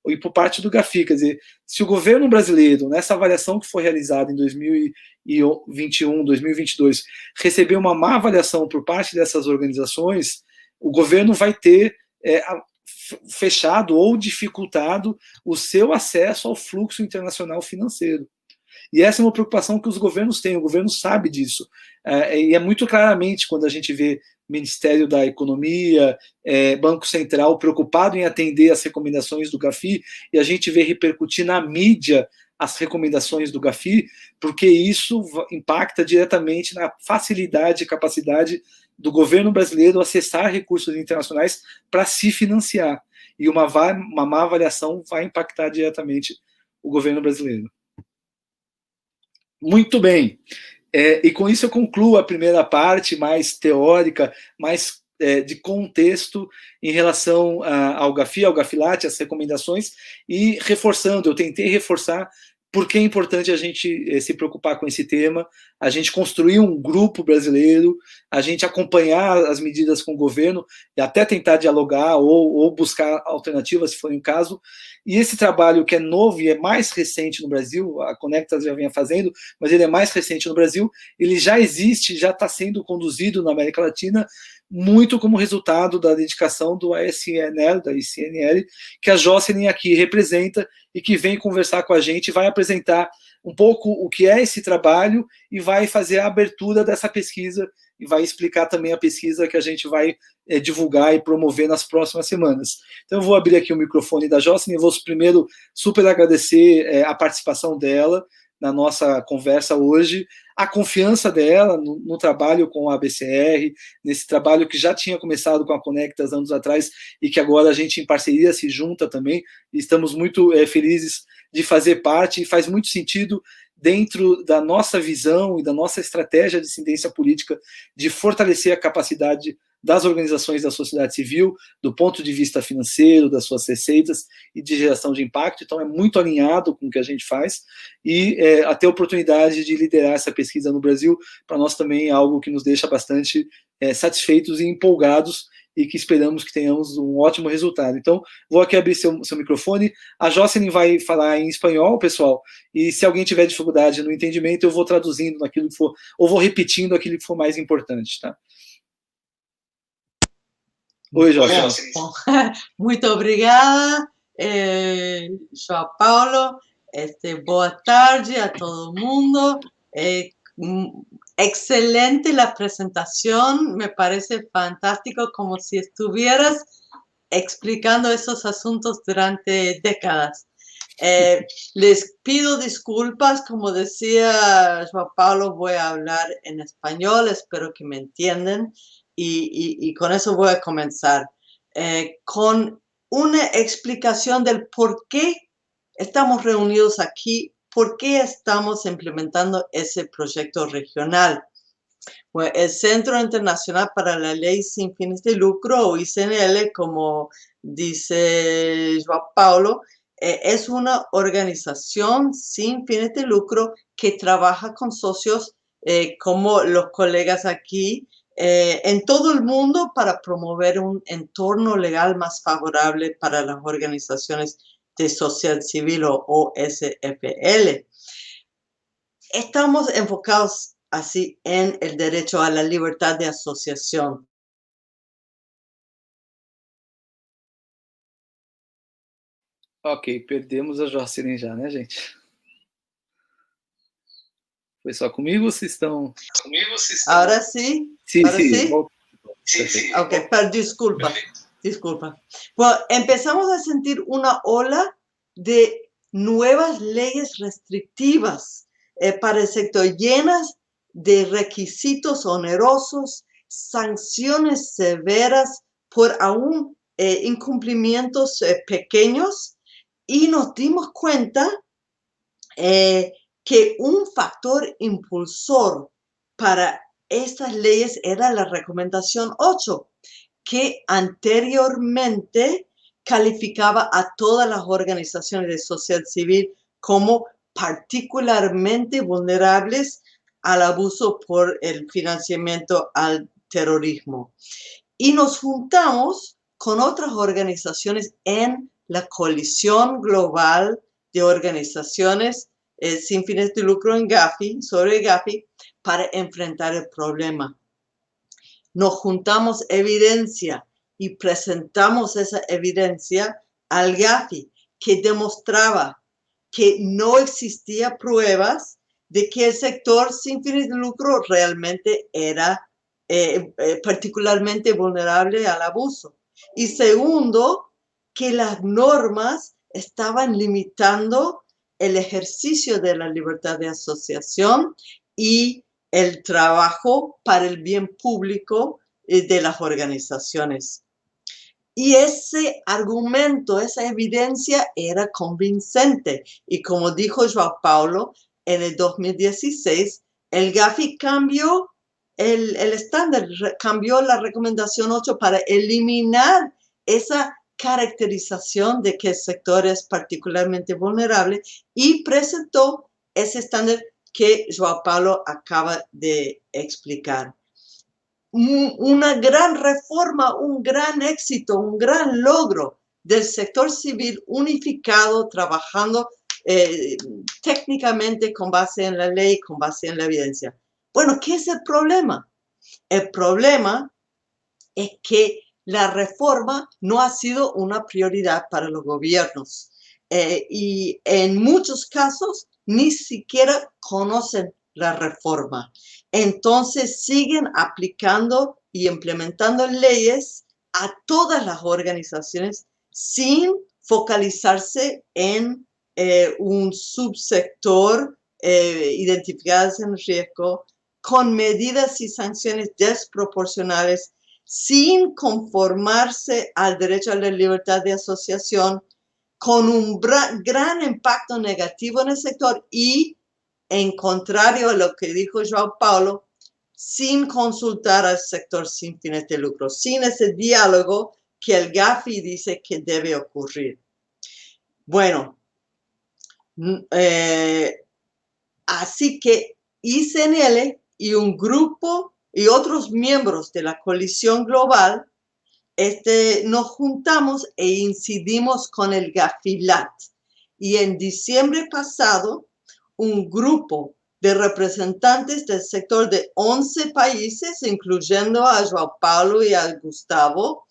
e por parte do GAFI. Quer dizer, se o governo brasileiro, nessa avaliação que foi realizada em 2021, 2022, recebeu uma má avaliação por parte dessas organizações, o governo vai ter fechado ou dificultado o seu acesso ao fluxo internacional financeiro. E essa é uma preocupação que os governos têm, o governo sabe disso. E é muito claramente quando a gente vê Ministério da Economia, Banco Central preocupado em atender as recomendações do GAFI, e a gente vê repercutir na mídia as recomendações do GAFI, porque isso impacta diretamente na facilidade e capacidade do governo brasileiro acessar recursos internacionais para se financiar. E uma má avaliação vai impactar diretamente o governo brasileiro. Muito bem. E com isso eu concluo a primeira parte mais teórica, mais de contexto em relação ao GAFI, ao GAFILAT, as recomendações, e reforçando, eu tentei reforçar por que é importante a gente se preocupar com esse tema, a gente construir um grupo brasileiro, a gente acompanhar as medidas com o governo, e até tentar dialogar ou buscar alternativas, se for o caso. E esse trabalho, que é novo e é mais recente no Brasil, a Conectas já vinha fazendo, mas ele é mais recente no Brasil, ele já existe, já está sendo conduzido na América Latina, muito como resultado da dedicação do ASNL, da ICNL, que a Jocelyn aqui representa e que vem conversar com a gente, vai apresentar um pouco o que é esse trabalho e vai fazer a abertura dessa pesquisa e vai explicar também a pesquisa que a gente vai divulgar e promover nas próximas semanas. Então eu vou abrir aqui o microfone da Jocelyn e vou primeiro super agradecer a participação dela na nossa conversa hoje, a confiança dela no trabalho com a ABCR, nesse trabalho que já tinha começado com a Conectas anos atrás e que agora a gente em parceria se junta também, e estamos muito felizes de fazer parte, e faz muito sentido dentro da nossa visão e da nossa estratégia de incidência política de fortalecer a capacidade das organizações da sociedade civil, do ponto de vista financeiro, das suas receitas e de geração de impacto. Então, é muito alinhado com o que a gente faz, e a ter a oportunidade de liderar essa pesquisa no Brasil, para nós também é algo que nos deixa bastante satisfeitos e empolgados, e que esperamos que tenhamos um ótimo resultado. Então, vou aqui abrir seu microfone. A Jocelyn vai falar em espanhol, pessoal, e se alguém tiver dificuldade no entendimento, eu vou traduzindo naquilo que for, ou vou repetindo aquilo que for mais importante, tá? Oi, Jocelyn. Muito obrigada, João Paulo. Boa tarde a todo mundo. Excelente la presentación, me parece fantástico, como si estuvieras explicando esos asuntos durante décadas. Les pido disculpas, como decía João Paulo, voy a hablar en español, espero que me entiendan, y con eso voy a comenzar, con una explicación del por qué estamos reunidos aquí. ¿Por qué estamos implementando ese proyecto regional? Bueno, el Centro Internacional para la Ley Sin Fines de Lucro, o ICNL, como dice João Paulo, es una organización sin fines de lucro que trabaja con socios como los colegas aquí en todo el mundo para promover un entorno legal más favorable para las organizaciones de sociedad civil o OSFL. Estamos enfocados así en el derecho a la libertad de asociación. Ok, perdemos a Jocelyn já, né, gente? Foi só comigo ou vocês estão... Ahora sí. Sí, ¿Ahora sí. sí? Sí. Ok, pero disculpa. Bueno, empezamos a sentir una ola de nuevas leyes restrictivas para el sector, llenas de requisitos onerosos, sanciones severas por aún incumplimientos pequeños, y nos dimos cuenta que un factor impulsor para estas leyes era la recomendación 8, que anteriormente calificaba a todas las organizaciones de sociedad civil como particularmente vulnerables al abuso por el financiamiento al terrorismo. Y nos juntamos con otras organizaciones en la Coalición Global de Organizaciones sin fines de lucro en Gafi, sobre Gafi, para enfrentar el problema. Nos juntamos evidencia y presentamos esa evidencia al Gafi, que demostraba que no existía pruebas de que el sector sin fines de lucro realmente era particularmente vulnerable al abuso. Y segundo, que las normas estaban limitando el ejercicio de la libertad de asociación y el trabajo para el bien público de las organizaciones. Y ese argumento, esa evidencia era convincente. Y como dijo João Paulo, en el 2016, el Gafi cambió el estándar, cambió la recomendación 8 para eliminar esa caracterización de que el sector es particularmente vulnerable, y presentó ese estándar que João Paulo acaba de explicar. Una gran reforma, un gran éxito, un gran logro del sector civil unificado, trabajando técnicamente con base en la ley, con base en la evidencia. Bueno, ¿qué es el problema? El problema es que la reforma no ha sido una prioridad para los gobiernos y en muchos casos ni siquiera conocen la reforma. Entonces siguen aplicando y implementando leyes a todas las organizaciones sin focalizarse en un subsector identificados en riesgo, con medidas y sanciones desproporcionales, sin conformarse al derecho a la libertad de asociación, con un gran impacto negativo en el sector y, en contrario a lo que dijo João Paulo, sin consultar al sector sin fines de lucro, sin ese diálogo que el Gafi dice que debe ocurrir. Bueno, así que ICNL y un grupo y otros miembros de la coalición global nos juntamos e incidimos con el Gafilat. Y en diciembre pasado, un grupo de representantes del sector de 11 países, incluyendo a João Paulo y a Gustavo,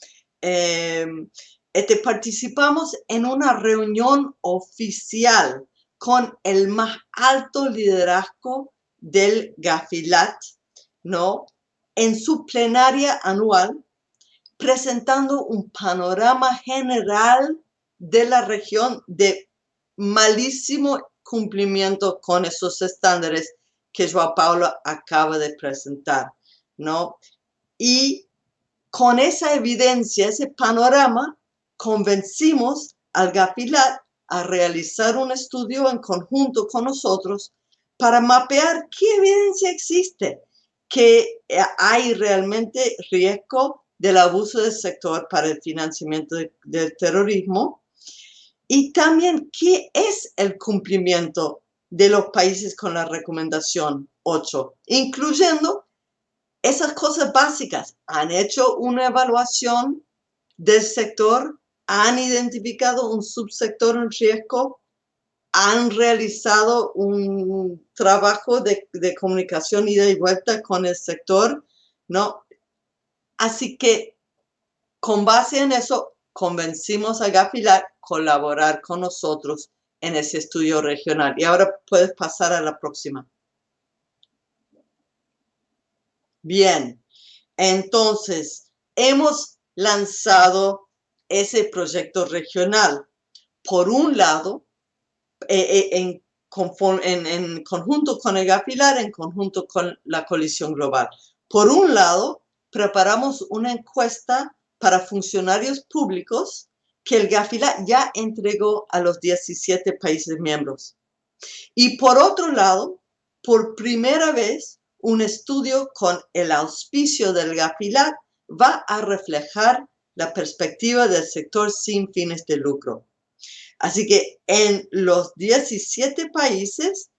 participamos en una reunión oficial con el más alto liderazgo del Gafilat, ¿no? En su plenaria anual, presentando un panorama general de la región de malísimo cumplimiento con esos estándares que João Paulo acaba de presentar, ¿no? Y con esa evidencia, ese panorama, convencimos al Gafilat a realizar un estudio en conjunto con nosotros para mapear qué evidencia existe, que hay realmente riesgo del abuso del sector para el financiamiento del terrorismo, y también qué es el cumplimiento de los países con la recomendación 8, incluyendo esas cosas básicas. ¿Han hecho una evaluación del sector? ¿Han identificado un subsector en riesgo? ¿Han realizado un trabajo de comunicación ida y vuelta con el sector? ¿No? Así que con base en eso, convencimos a Gafilat a colaborar con nosotros en ese estudio regional. Y ahora puedes pasar a la próxima. Bien, entonces hemos lanzado ese proyecto regional. Por un lado, en conjunto con el Gafilat, en conjunto con la coalición global. Por un lado, preparamos una encuesta para funcionarios públicos que el Gafilat ya entregó a los 17 países miembros. Y por otro lado, por primera vez, un estudio con el auspicio del Gafilat va a reflejar la perspectiva del sector sin fines de lucro. Así que en los 17 países,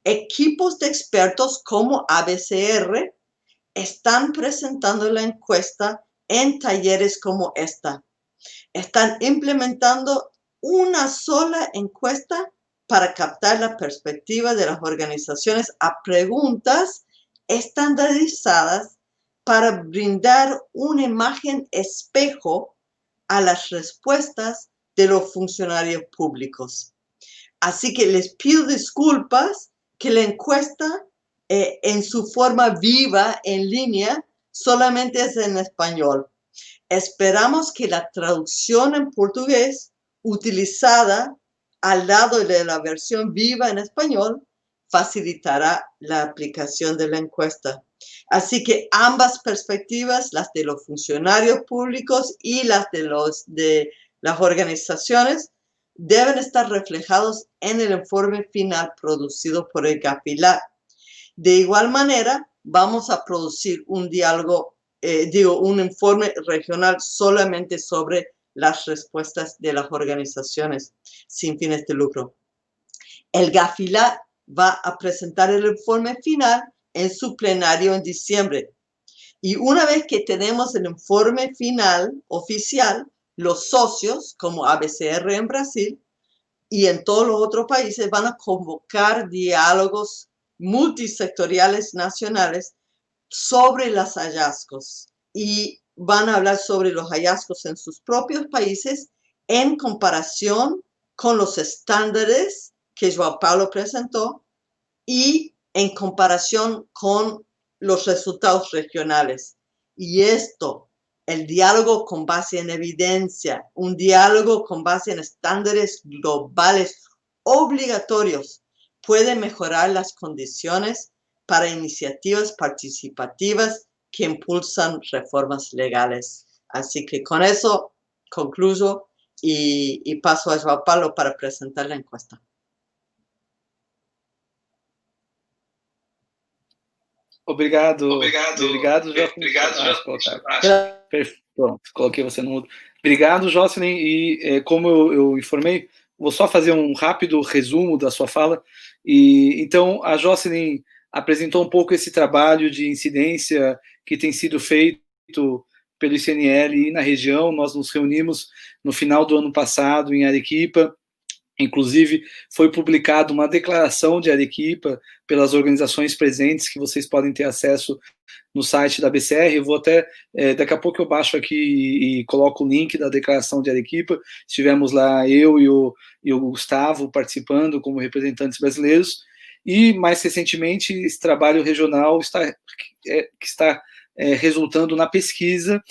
equipos de expertos como ABCR están presentando la encuesta en talleres como esta. Están implementando una sola encuesta para captar la perspectiva de las organizaciones a preguntas estandarizadas para brindar una imagen espejo a las respuestas de los funcionarios públicos. Así que les pido disculpas que la encuesta en su forma viva, en línea, solamente es en español. Esperamos que la traducción en portugués utilizada al lado de la versión viva en español facilitará la aplicación de la encuesta. Así que ambas perspectivas, las de los funcionarios públicos y las de las organizaciones, deben estar reflejados en el informe final producido por el Gafilat. De igual manera, vamos a producir un un informe regional solamente sobre las respuestas de las organizaciones sin fines de lucro. El Gafilat va a presentar el informe final en su plenario en diciembre. Y una vez que tenemos el informe final oficial, los socios, como ABCR en Brasil y en todos los otros países, van a convocar diálogos multisectoriales nacionales sobre los hallazgos y van a hablar sobre los hallazgos en sus propios países en comparación con los estándares que João Paulo presentó y en comparación con los resultados regionales. Y esto, el diálogo con base en evidencia, un diálogo con base en estándares globales obligatorios, puede mejorar las condiciones para iniciativas participativas que impulsan reformas legales. Así que con eso concluyo y paso a João Paulo para presentar la encuesta. Obrigado, Jocelyn. Pronto, coloquei você no mudo. Obrigado, Jocelyn. E como eu informei, vou só fazer um rápido resumo da sua fala. Então, a Jocelyn apresentou um pouco esse trabalho de incidência que tem sido feito pelo ICNL na região. Nós nos reunimos no final do ano passado em Arequipa. Inclusive, foi publicada uma declaração de Arequipa pelas organizações presentes, que vocês podem ter acesso no site da BCR. Eu vou até, daqui a pouco eu baixo aqui e coloco o link da declaração de Arequipa. Estivemos lá, eu e o Gustavo, participando como representantes brasileiros. E, mais recentemente, esse trabalho regional está resultando na pesquisa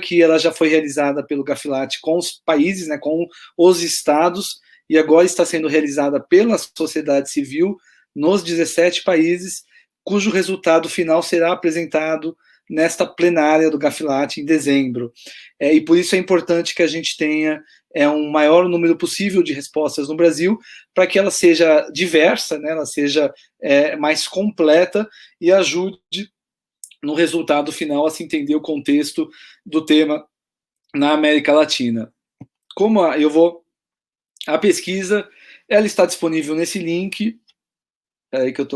que ela já foi realizada pelo Gafilat com os países, né, com os estados, e agora está sendo realizada pela sociedade civil nos 17 países, cujo resultado final será apresentado nesta plenária do Gafilat em dezembro. E por isso é importante que a gente tenha um maior número possível de respostas no Brasil, para que ela seja diversa, né, ela seja mais completa e ajude no resultado final a se entender o contexto do tema na América Latina. A pesquisa, ela está disponível nesse link. Espera aí que eu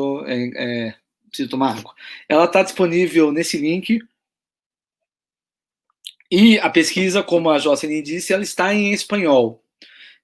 preciso tomar água. Ela está disponível nesse link. E a pesquisa, como a Jocelyn disse, ela está em espanhol.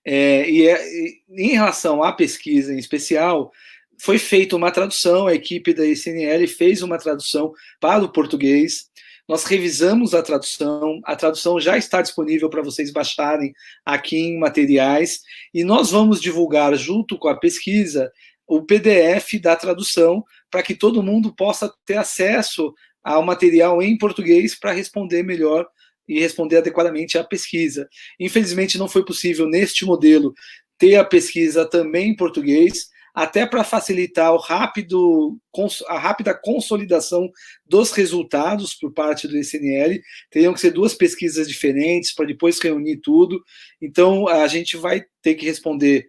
Em relação à pesquisa em especial, foi feita uma tradução, a equipe da ICNL fez uma tradução para o português. Nós revisamos a tradução já está disponível para vocês baixarem aqui em materiais, e nós vamos divulgar, junto com a pesquisa, o PDF da tradução, para que todo mundo possa ter acesso ao material em português para responder melhor e responder adequadamente à pesquisa. Infelizmente, não foi possível, neste modelo, ter a pesquisa também em português, até para facilitar a rápida consolidação dos resultados por parte do ICNL. Teriam que ser 2 pesquisas diferentes para depois reunir tudo. Então, a gente vai ter que responder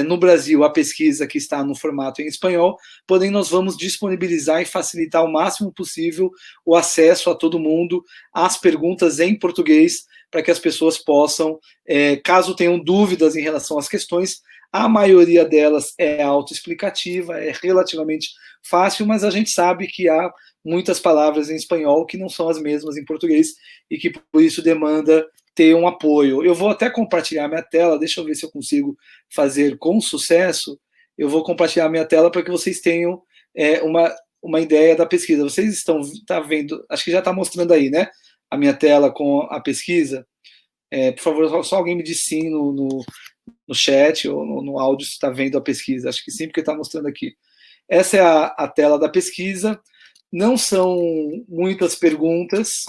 no Brasil a pesquisa que está no formato em espanhol, porém nós vamos disponibilizar e facilitar o máximo possível o acesso a todo mundo às perguntas em português, para que as pessoas possam, caso tenham dúvidas em relação às questões, a maioria delas é autoexplicativa, é relativamente fácil, mas a gente sabe que há muitas palavras em espanhol que não são as mesmas em português e que por isso demanda ter um apoio. Eu vou até compartilhar minha tela, deixa eu ver se eu consigo fazer com sucesso. Eu vou compartilhar minha tela para que vocês tenham uma ideia da pesquisa. Vocês estão vendo, acho que já está mostrando aí, né? A minha tela com a pesquisa. Por favor, só alguém me diz sim no chat ou no áudio se está vendo a pesquisa. Acho que sim, porque está mostrando aqui. Essa é a tela da pesquisa. Não são muitas perguntas,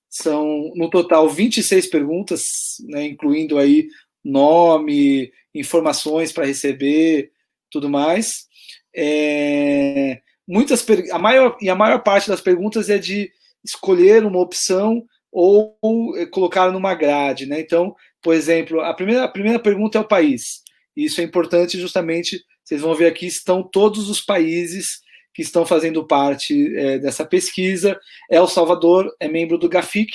são, no total, 26 perguntas, né, incluindo aí nome, informações para receber, tudo mais. A maior parte das perguntas é de escolher uma opção ou colocar numa grade, né? Então, por exemplo, a primeira pergunta é o país. Isso é importante, justamente, vocês vão ver aqui, estão todos os países que estão fazendo parte dessa pesquisa. El Salvador é membro do GAFIC.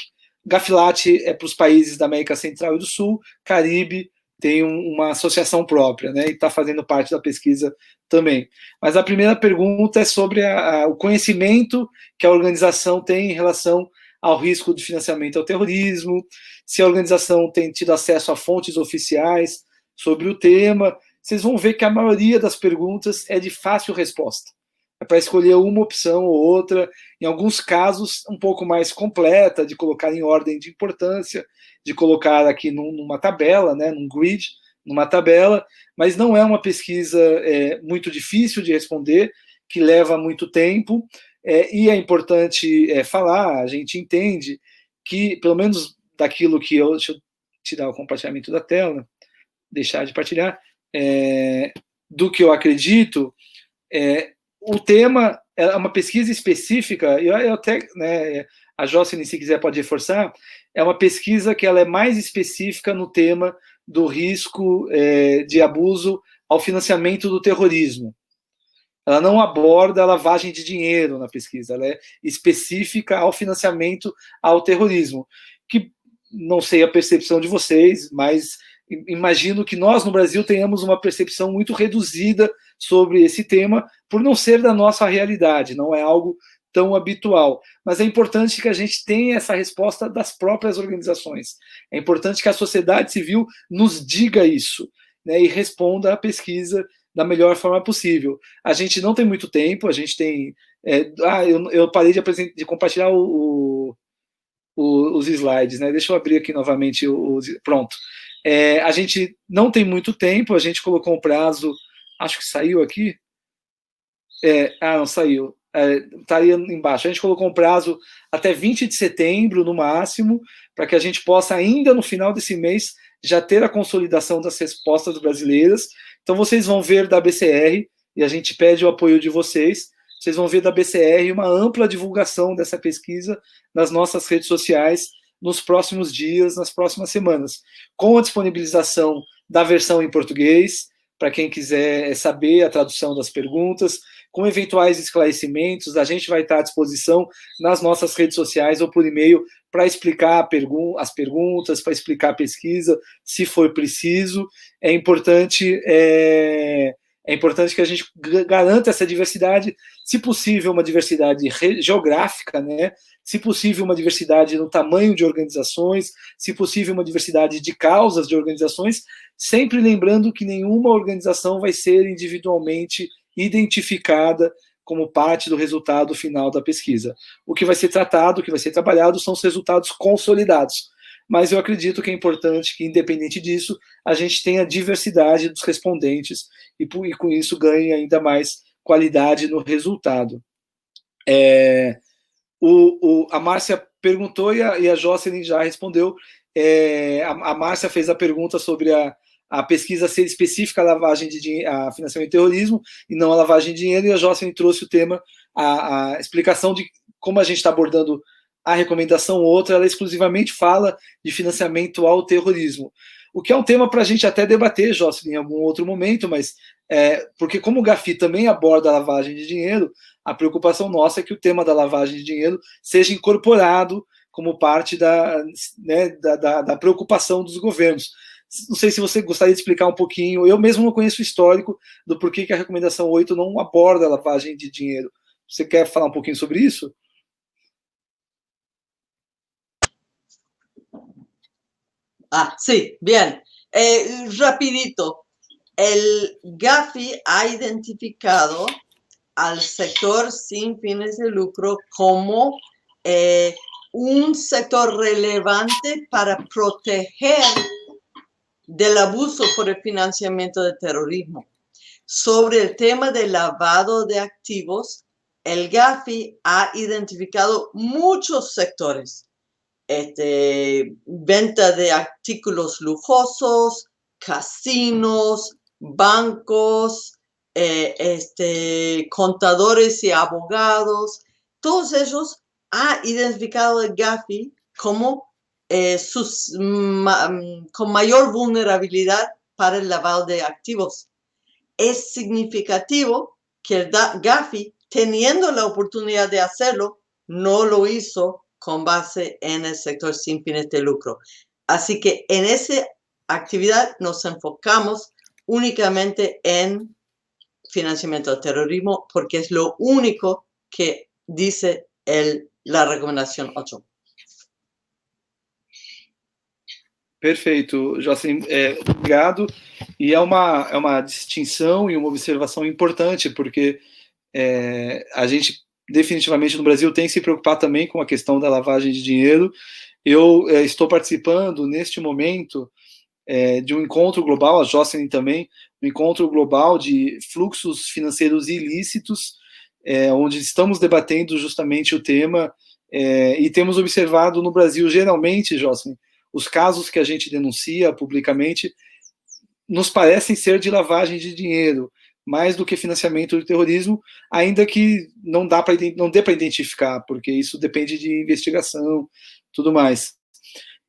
Gafilat é para os países da América Central e do Sul. Caribe tem uma associação própria, né? E está fazendo parte da pesquisa também. Mas a primeira pergunta é sobre o conhecimento que a organização tem em relação ao risco de financiamento ao terrorismo, se a organização tem tido acesso a fontes oficiais sobre o tema. Vocês vão ver que a maioria das perguntas é de fácil resposta. É para escolher uma opção ou outra, em alguns casos um pouco mais completa, de colocar em ordem de importância, de colocar aqui numa tabela, né, num grid, numa tabela, mas não é uma pesquisa muito difícil de responder, que leva muito tempo, e é importante falar, a gente entende que, pelo menos daquilo que deixa eu tirar o compartilhamento da tela, deixar de partilhar, do que eu acredito, o tema é uma pesquisa específica, eu até, né, a Jocelyn, se quiser, pode reforçar, é uma pesquisa que ela é mais específica no tema do risco de abuso ao financiamento do terrorismo. ela não aborda a lavagem de dinheiro na pesquisa, ela é específica ao financiamento ao terrorismo, que não sei a percepção de vocês, mas imagino que nós no Brasil tenhamos uma percepção muito reduzida sobre esse tema, por não ser da nossa realidade, não é algo tão habitual. Mas é importante que a gente tenha essa resposta das próprias organizações. É importante que a sociedade civil nos diga isso, né, e responda à pesquisa da melhor forma possível. A gente não tem muito tempo, a gente tem... eu parei de compartilhar os slides, né? Deixa eu abrir aqui novamente pronto. A gente não tem muito tempo, a gente colocou um prazo, acho que saiu aqui. Não saiu. Estaria embaixo. A gente colocou um prazo até 20 de setembro, no máximo, para que a gente possa, ainda no final desse mês, já ter a consolidação das respostas brasileiras. Então, vocês vão ver da BCR, e a gente pede o apoio de vocês, vocês vão ver da BCR uma ampla divulgação dessa pesquisa nas nossas redes sociais nos próximos dias, nas próximas semanas, com a disponibilização da versão em português, para quem quiser saber a tradução das perguntas, com eventuais esclarecimentos, a gente vai estar à disposição nas nossas redes sociais ou por e-mail para explicar as perguntas, para explicar a pesquisa, se for preciso. É importante que a gente garanta essa diversidade, se possível uma diversidade geográfica, né? Se possível uma diversidade no tamanho de organizações, se possível uma diversidade de causas de organizações, sempre lembrando que nenhuma organização vai ser individualmente identificada como parte do resultado final da pesquisa. O que vai ser tratado, o que vai ser trabalhado são os resultados consolidados. Mas eu acredito que é importante que, independente disso, a gente tenha diversidade dos respondentes e com isso ganhe ainda mais qualidade no resultado. A Márcia perguntou e a Jocelyn já respondeu. A Márcia fez a pergunta sobre a pesquisa ser específica à lavagem de dinheiro, a financiamento do terrorismo, e não a lavagem de dinheiro, e a Jocelyn trouxe o tema, a explicação de como a gente está abordando a recomendação outra, ela exclusivamente fala de financiamento ao terrorismo. O que é um tema para a gente até debater, Jocelyn, em algum outro momento, mas porque como o Gafi também aborda a lavagem de dinheiro, a preocupação nossa é que o tema da lavagem de dinheiro seja incorporado como parte da preocupação dos governos. Não sei se você gostaria de explicar um pouquinho, eu mesmo não conheço o histórico do porquê que a recomendação 8 não aborda a lavagem de dinheiro. Você quer falar um pouquinho sobre isso? Sí, bien. Rapidito. El Gafi ha identificado al sector sin fines de lucro como un sector relevante para proteger del abuso por el financiamiento de terrorismo. Sobre el tema del lavado de activos, el Gafi ha identificado muchos sectores. Venta de artículos lujosos, casinos, bancos, contadores y abogados. Todos ellos ha identificado el Gafi como con mayor vulnerabilidad para el lavado de activos. Es significativo que el Gafi, teniendo la oportunidad de hacerlo, no lo hizo con base en el sector sin fines de lucro. Así que en esa actividad nos enfocamos únicamente en financiamiento del terrorismo porque es lo único que dice la recomendación 8. Perfeito, Jocelyn, obrigado. E é uma distinção e uma observação importante, porque a gente definitivamente no Brasil tem que se preocupar também com a questão da lavagem de dinheiro. Eu estou participando neste momento de um encontro global, a Jocelyn também, um encontro global de fluxos financeiros ilícitos, onde estamos debatendo justamente o tema, e temos observado no Brasil, geralmente, Jocelyn, os casos que a gente denuncia publicamente nos parecem ser de lavagem de dinheiro, mais do que financiamento do terrorismo, ainda que não dê para identificar, porque isso depende de investigação, tudo mais.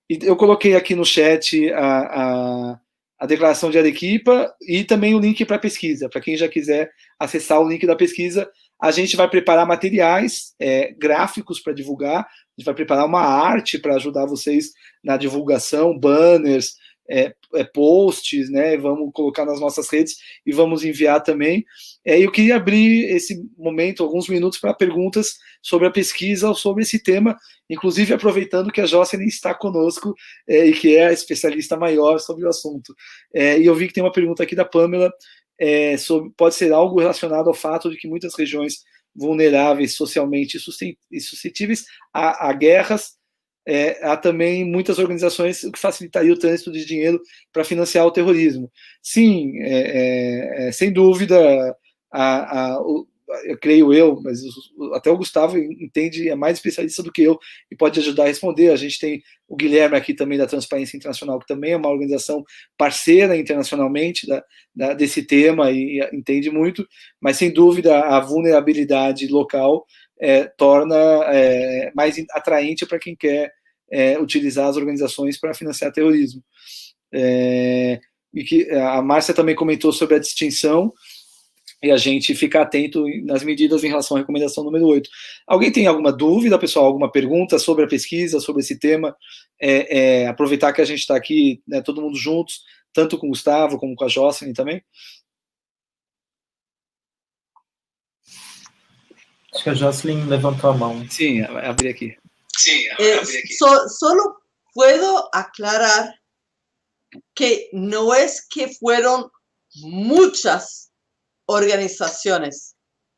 E eu coloquei aqui no chat a declaração de Arequipa e também o link para a pesquisa, para quem já quiser acessar o link da pesquisa. A gente vai preparar materiais gráficos para divulgar, a gente vai preparar uma arte para ajudar vocês na divulgação, banners, posts, né? Vamos colocar nas nossas redes e vamos enviar também. Eu queria abrir esse momento, alguns minutos, para perguntas sobre a pesquisa ou sobre esse tema, inclusive aproveitando que a Jocelyn está conosco e que é a especialista maior sobre o assunto. E eu vi que tem uma pergunta aqui da Pamela, pode ser algo relacionado ao fato de que muitas regiões vulneráveis socialmente e suscetíveis a guerras, há também muitas organizações que facilitariam o trânsito de dinheiro para financiar o terrorismo. Sim, sem dúvida, eu creio mas até o Gustavo entende, é mais especialista do que eu e pode ajudar a responder. A gente tem o Guilherme aqui também da Transparência Internacional, que também é uma organização parceira internacionalmente desse tema e entende muito, mas sem dúvida a vulnerabilidade local torna mais atraente para quem quer utilizar as organizações para financiar terrorismo. E que a Márcia também comentou sobre a distinção, e a gente fica atento nas medidas em relação à recomendação número 8. Alguém tem alguma dúvida, pessoal? Alguma pergunta sobre a pesquisa, sobre esse tema? Aproveitar que a gente está aqui, né, todo mundo juntos, tanto com o Gustavo como com a Jocelyn também. Acho que a Jocelyn levantou a mão. Sim, abri aqui. Solo puedo aclarar que no es que fueron muchas organizaciones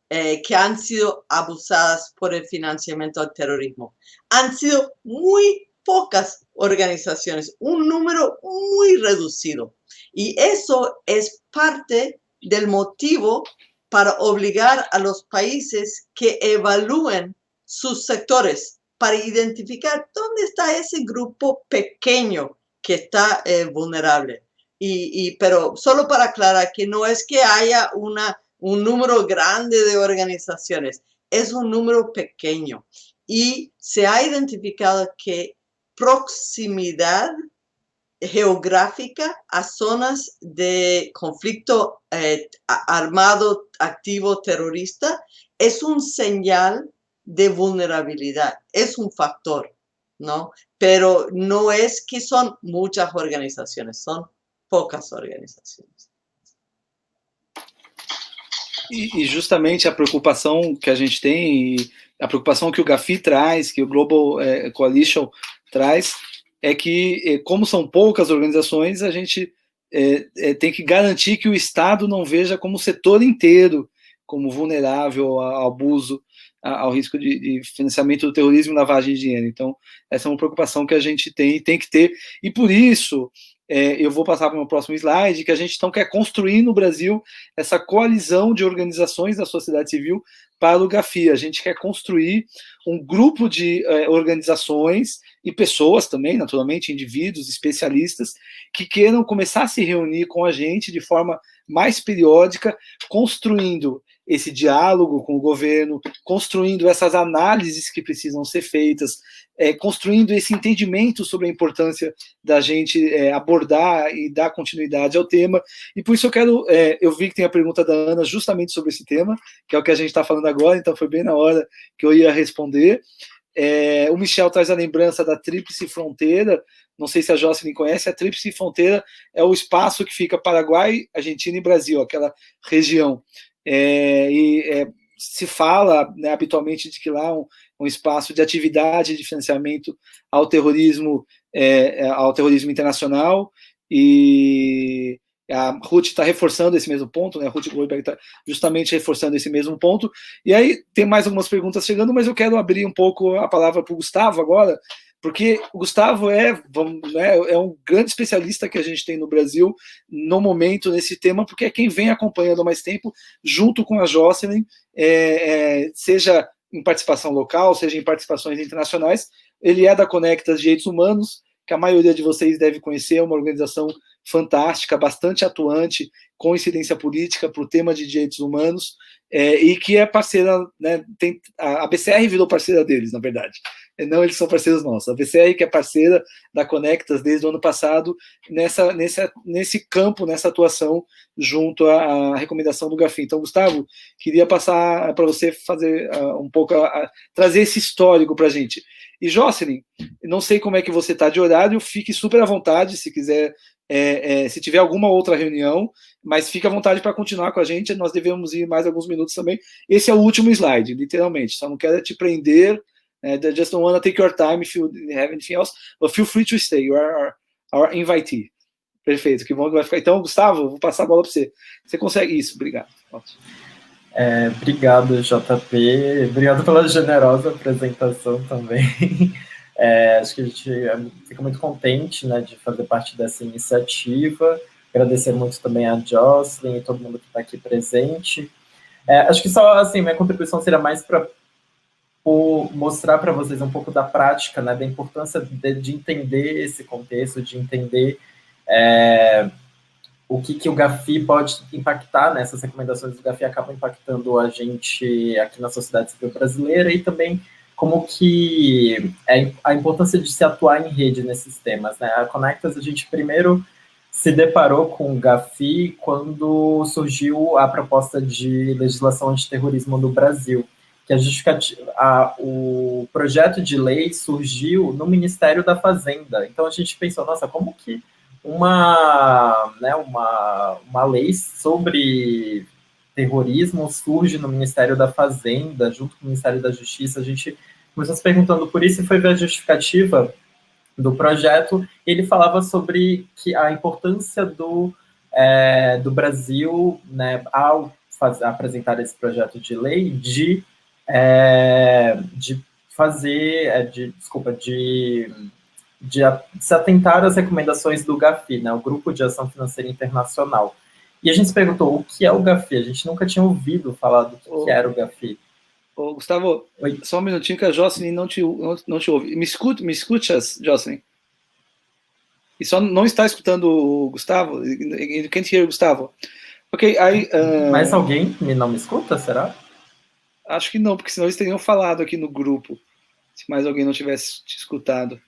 que han sido abusadas por el financiamiento al terrorismo. Han sido muy pocas organizaciones, un número muy reducido. Y eso es parte del motivo para obligar a los países que evalúen sus sectores para identificar dónde está ese grupo pequeño que está vulnerable. Pero solo para aclarar que no es que haya un número grande de organizaciones, es un número pequeño. Y se ha identificado que proximidad geográfica a zonas de conflicto armado activo terrorista es un señal de vulnerabilidad, es un factor, ¿no? Pero no es que son muchas organizaciones, son pocas organizações. E justamente a preocupação que a gente tem, e a preocupação que o Gafi traz, que o Global Coalition traz, é que, como são poucas organizações, a gente tem que garantir que o Estado não veja como o setor inteiro como vulnerável ao abuso, ao risco de financiamento do terrorismo e lavagem de dinheiro. Então, essa é uma preocupação que a gente tem e tem que ter, e por isso eu vou passar para o meu próximo slide, que a gente então quer construir no Brasil essa coalizão de organizações da sociedade civil para o Gafi. A gente quer construir um grupo de organizações e pessoas também, naturalmente, indivíduos, especialistas, que queiram começar a se reunir com a gente de forma mais periódica, construindo esse diálogo com o governo, construindo essas análises que precisam ser feitas, construindo esse entendimento sobre a importância da gente abordar e dar continuidade ao tema. E por isso eu vi que tem a pergunta da Ana justamente sobre esse tema, que é o que a gente está falando agora, então foi bem na hora que eu ia responder. O Michel traz a lembrança da Tríplice Fronteira. Não sei se a Jocelyn conhece. A Tríplice Fronteira é o espaço que fica Paraguai, Argentina e Brasil, aquela região. Se fala, né, habitualmente, de que lá é um espaço de atividade de financiamento ao terrorismo internacional, e a Ruth está reforçando esse mesmo ponto, né? A Ruth Goldberg está justamente reforçando esse mesmo ponto. E aí tem mais algumas perguntas chegando, mas eu quero abrir um pouco a palavra para o Gustavo agora, porque o Gustavo é um grande especialista que a gente tem no Brasil no momento nesse tema, porque é quem vem acompanhando há mais tempo, junto com a Jocelyn, seja em participação local, seja em participações internacionais. Ele é da Conectas Direitos Humanos, que a maioria de vocês deve conhecer, é uma organização fantástica, bastante atuante, com incidência política para o tema de direitos humanos, e que é parceira, né, a BCR virou parceira deles, na verdade. não, eles são parceiros nossos. A VCR, que é parceira da Conectas desde o ano passado, nesse campo, nessa atuação, junto à recomendação do GAFI. Então, Gustavo, queria passar para você fazer um pouco, trazer esse histórico para a gente. E, Jocelyn, não sei como é que você está de horário, fique super à vontade, se quiser, se tiver alguma outra reunião, mas fique à vontade para continuar com a gente, nós devemos ir mais alguns minutos também. Esse é o último slide, literalmente, só não quero te prender, just don't want to take your time if you have anything else, but feel free to stay, you are our invitee. Perfeito, que bom que vai ficar. Então, Gustavo, vou passar a bola para você. Você consegue isso, obrigado. Obrigado, JP, obrigado pela generosa apresentação também. Acho que a gente fica muito contente, né, de fazer parte dessa iniciativa, agradecer muito também a Jocelyn e todo mundo que está aqui presente. Acho que só, assim, minha contribuição seria mais para mostrar para vocês um pouco da prática, né, da importância de entender esse contexto, de entender o que o GAFI pode impactar, né? Essas recomendações do GAFI acabam impactando a gente aqui na sociedade civil brasileira e também como que a importância de se atuar em rede nesses temas, né? A Conectas, a gente primeiro se deparou com o GAFI quando surgiu a proposta de legislação antiterrorismo no Brasil, que o projeto de lei surgiu no Ministério da Fazenda. Então, a gente pensou, nossa, como que uma lei sobre terrorismo surge no Ministério da Fazenda, junto com o Ministério da Justiça? A gente começou se perguntando por isso e foi ver a justificativa do projeto. Ele falava sobre a importância do Brasil, né, ao apresentar esse projeto de lei, de se atentar às recomendações do GAFI, né, o Grupo de Ação Financeira Internacional. E a gente se perguntou, o que é o GAFI? A gente nunca tinha ouvido falar do que era o GAFI. Gustavo, oi, só um minutinho que a Jocelyn não te ouve. Me escutas, Jocelyn? E só não está escutando o Gustavo? You can't hear Gustavo. Ok, Mais alguém não me escuta, será? Acho que não, porque senão eles teriam falado aqui no grupo, se mais alguém não tivesse te escutado.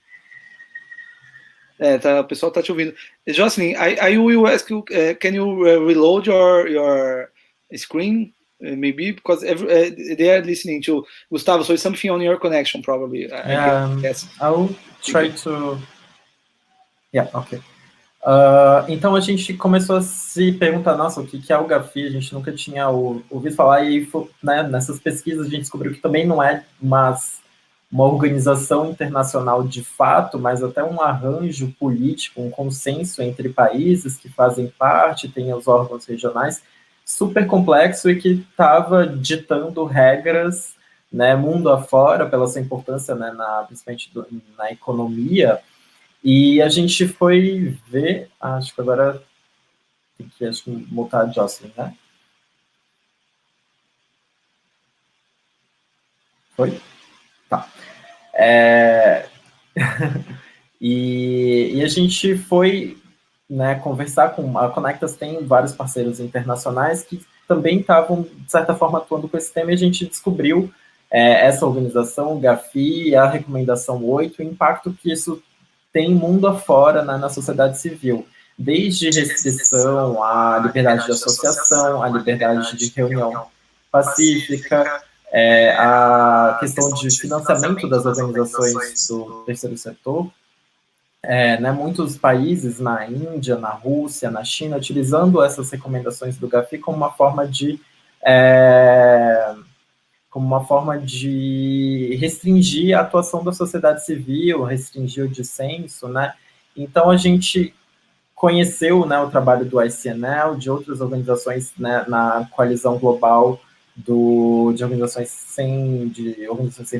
O pessoal está te ouvindo. Jocelyn, I will ask you, can you reload your screen, maybe, because they are listening to Gustavo, so it's something on your connection, probably. I'll try to... Yeah, ok. Então a gente começou a se perguntar, nossa, o que é o GAFI? A gente nunca tinha ouvido falar, e né, nessas pesquisas a gente descobriu que também não é uma organização internacional de fato, mas até um arranjo político, um consenso entre países que fazem parte, tem os órgãos regionais, super complexo e que estava ditando regras, né, mundo afora, pela sua importância, né, principalmente na economia. E a gente foi ver, acho que agora tem que mutar a Jocelyn, né? Foi? Tá. E a gente foi, né, conversar com a Conectas, tem vários parceiros internacionais que também estavam, de certa forma, atuando com esse tema, e a gente descobriu essa organização, o GAFI, a recomendação 8, o impacto que isso tem mundo afora, né, na sociedade civil, desde restrição à liberdade de associação, à liberdade de reunião pacífica, a questão de financiamento das organizações do terceiro setor, né, muitos países na Índia, na Rússia, na China, utilizando essas recomendações do GAFI como uma forma de restringir a atuação da sociedade civil, restringir o dissenso, né? Então, a gente conheceu, né, o trabalho do ICNL, de outras organizações, né, na coalizão global de organizações sem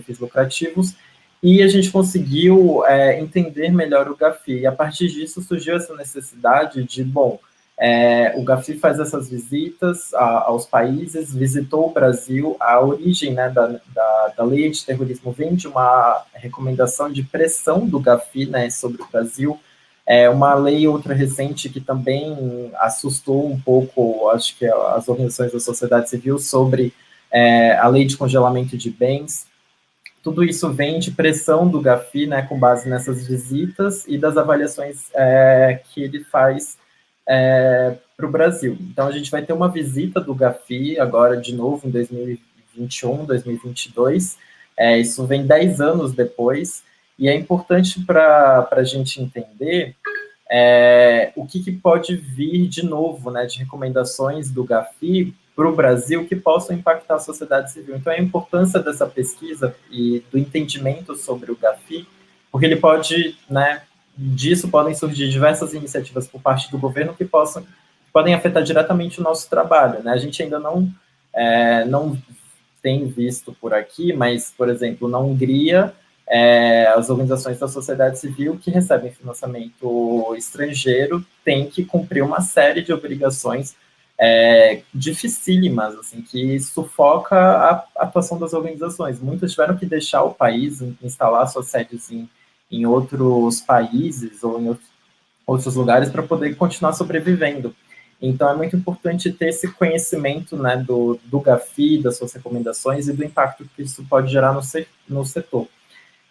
fins lucrativos, e a gente conseguiu entender melhor o GAFI. E, a partir disso, surgiu essa necessidade de, o GAFI faz essas visitas aos países, visitou o Brasil. A origem, né, da lei de terrorismo vem de uma recomendação de pressão do GAFI, né, sobre o Brasil. Uma lei outra recente que também assustou um pouco, acho que as organizações da sociedade civil, sobre a lei de congelamento de bens, tudo isso vem de pressão do Gafi, né, com base nessas visitas e das avaliações que ele faz para o Brasil. Então, a gente vai ter uma visita do Gafi agora, de novo, em 2021, 2022. Isso vem 10 anos depois, e é importante para a gente entender o que pode vir de novo, né, de recomendações do Gafi para o Brasil que possam impactar a sociedade civil. Então, a importância dessa pesquisa e do entendimento sobre o Gafi, porque ele pode, né, disso podem surgir diversas iniciativas por parte do governo que podem afetar diretamente o nosso trabalho, né? A gente ainda não tem visto por aqui, mas, por exemplo, na Hungria, as organizações da sociedade civil que recebem financiamento estrangeiro têm que cumprir uma série de obrigações dificílimas, assim, que sufoca a atuação das organizações. Muitas tiveram que deixar o país, instalar suas sedes em outros países ou em outros lugares para poder continuar sobrevivendo. Então, é muito importante ter esse conhecimento, né, do Gafi, das suas recomendações e do impacto que isso pode gerar no setor.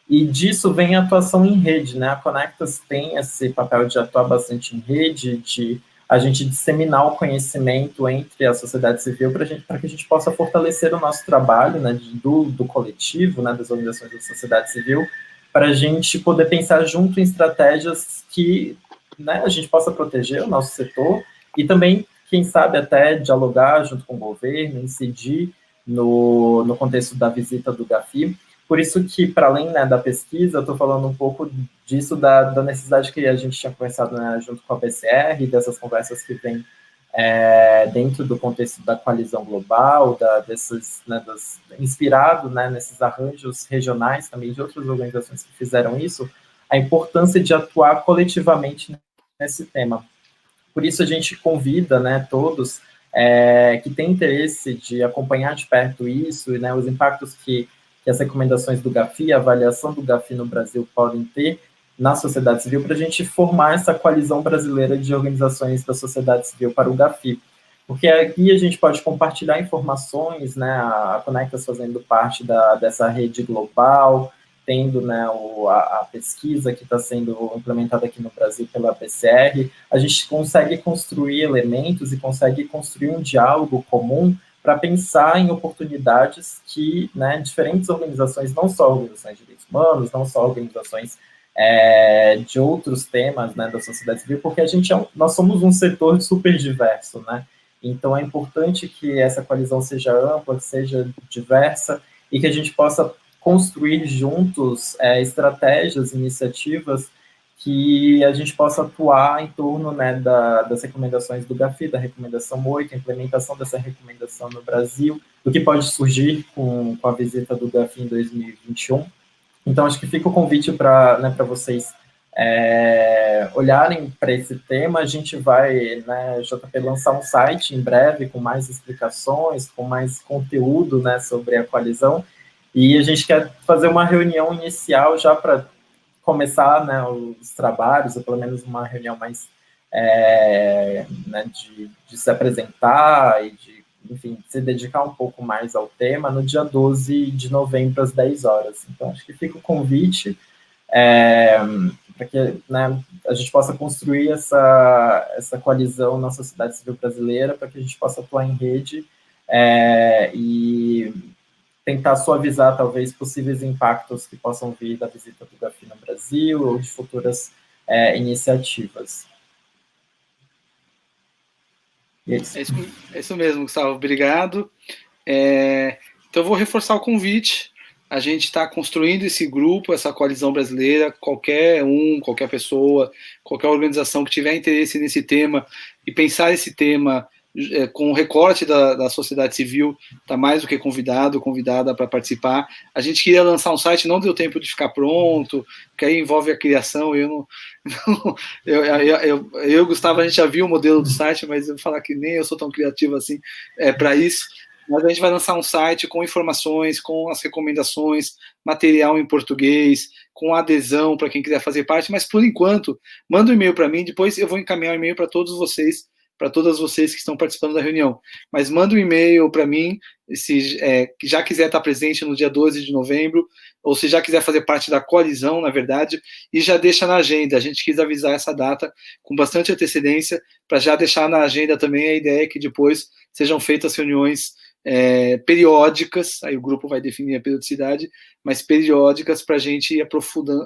E disso vem a atuação em rede, né? A Conectas tem esse papel de atuar bastante em rede, de a gente disseminar o conhecimento entre a sociedade civil para que a gente possa fortalecer o nosso trabalho, né, do coletivo, né, das organizações da sociedade civil, para a gente poder pensar junto em estratégias que, né, a gente possa proteger o nosso setor e também, quem sabe, até dialogar junto com o governo, incidir no contexto da visita do Gafi. Por isso que, para além, né, da pesquisa, eu estou falando um pouco disso, da necessidade que a gente tinha conversado, né, junto com a BCR, dessas conversas que vem dentro do contexto da coalizão global, inspirado, né, nesses arranjos regionais também de outras organizações que fizeram isso, a importância de atuar coletivamente nesse tema. Por isso a gente convida, né, todos que têm interesse de acompanhar de perto isso, né, os impactos que as recomendações do Gafi, a avaliação do Gafi no Brasil podem ter na sociedade civil, para a gente formar essa coalizão brasileira de organizações da sociedade civil para o Gafi. Porque aqui a gente pode compartilhar informações, né, a Conectas fazendo parte dessa rede global, tendo, né, a pesquisa que está sendo implementada aqui no Brasil pela PCR, a gente consegue construir elementos e consegue construir um diálogo comum para pensar em oportunidades que, né, diferentes organizações, não só organizações de direitos humanos, não só organizações de outros temas, né, da sociedade civil, porque nós somos um setor super diverso, né? Então é importante que essa coalizão seja ampla, que seja diversa e que a gente possa construir juntos estratégias, iniciativas que a gente possa atuar em torno, né, das recomendações do Gafi, da recomendação 8, a implementação dessa recomendação no Brasil, do que pode surgir com a visita do Gafi em 2021. Então, acho que fica o convite para, né, vocês olharem para esse tema. A gente vai, né, JP, lançar um site em breve com mais explicações, com mais conteúdo, né, sobre a coalizão, e a gente quer fazer uma reunião inicial já para começar, né, os trabalhos, ou pelo menos uma reunião mais né, de se apresentar e de, enfim, se dedicar um pouco mais ao tema no dia 12 de novembro, às 10 horas. Então, acho que fica o convite para que, né, a gente possa construir essa coalizão na sociedade civil brasileira, para que a gente possa atuar em rede e tentar suavizar, talvez, possíveis impactos que possam vir da visita do Gafi no Brasil ou de futuras iniciativas. É isso mesmo, Gustavo. Obrigado. Então, eu vou reforçar o convite. A gente está construindo esse grupo, essa coalizão brasileira. Qualquer pessoa, qualquer organização que tiver interesse nesse tema e pensar esse tema com o recorte da sociedade civil, está mais do que convidada para participar. A gente queria lançar um site, não deu tempo de ficar pronto, porque aí envolve a criação. Eu e o Gustavo, a gente já viu o modelo do site, mas eu vou falar que nem eu sou tão criativo assim para isso. Mas a gente vai lançar um site com informações, com as recomendações, material em português, com adesão para quem quiser fazer parte, mas por enquanto, manda um e-mail para mim, depois eu vou encaminhar o e-mail para todos vocês para todas vocês que estão participando da reunião. Mas manda um e-mail para mim, se já quiser estar presente no dia 12 de novembro, ou se já quiser fazer parte da coalizão, na verdade, e já deixa na agenda. A gente quis avisar essa data com bastante antecedência, para já deixar na agenda também a ideia que depois sejam feitas reuniões periódicas, aí o grupo vai definir a periodicidade, mas periódicas para a gente ir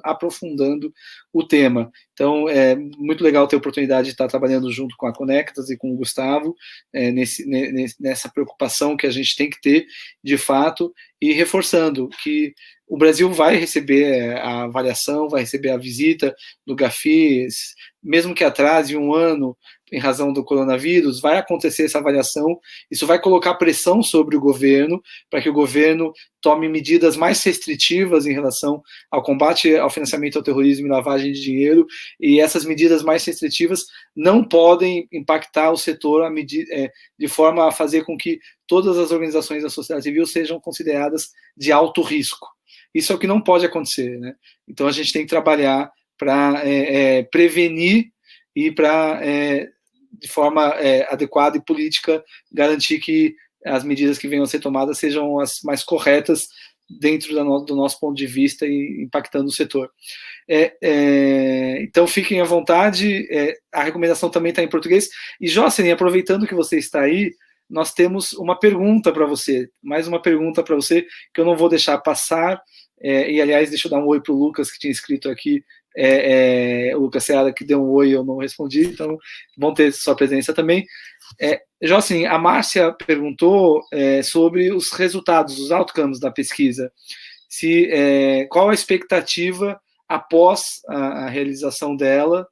aprofundando o tema. Então, é muito legal ter a oportunidade de estar trabalhando junto com a Conectas e com o Gustavo, nessa preocupação que a gente tem que ter, de fato, e reforçando que o Brasil vai receber a avaliação, vai receber a visita do GAFI, mesmo que atrase um ano, em razão do coronavírus, vai acontecer essa avaliação, isso vai colocar pressão sobre o governo, para que o governo tome medidas mais restritivas em relação ao combate ao financiamento ao terrorismo e lavagem de dinheiro, e essas medidas mais restritivas não podem impactar o setor de forma a fazer com que todas as organizações da sociedade civil sejam consideradas de alto risco. Isso é o que não pode acontecer, né? Então a gente tem que trabalhar para prevenir e para, de forma adequada e política, garantir que as medidas que venham a ser tomadas sejam as mais corretas dentro do nosso ponto de vista e impactando o setor. Então fiquem à vontade, a recomendação também está em português. E Jocelyn, aproveitando que você está aí, nós temos uma pergunta para você, mais uma pergunta para você, que eu não vou deixar passar, e aliás, deixa eu dar um oi para o Lucas, que tinha escrito aqui, o Lucas Seara, que deu um oi e eu não respondi, então bom ter sua presença também. Jocelyn, a Márcia perguntou sobre os resultados, os outcomes da pesquisa, qual a expectativa após a realização dela,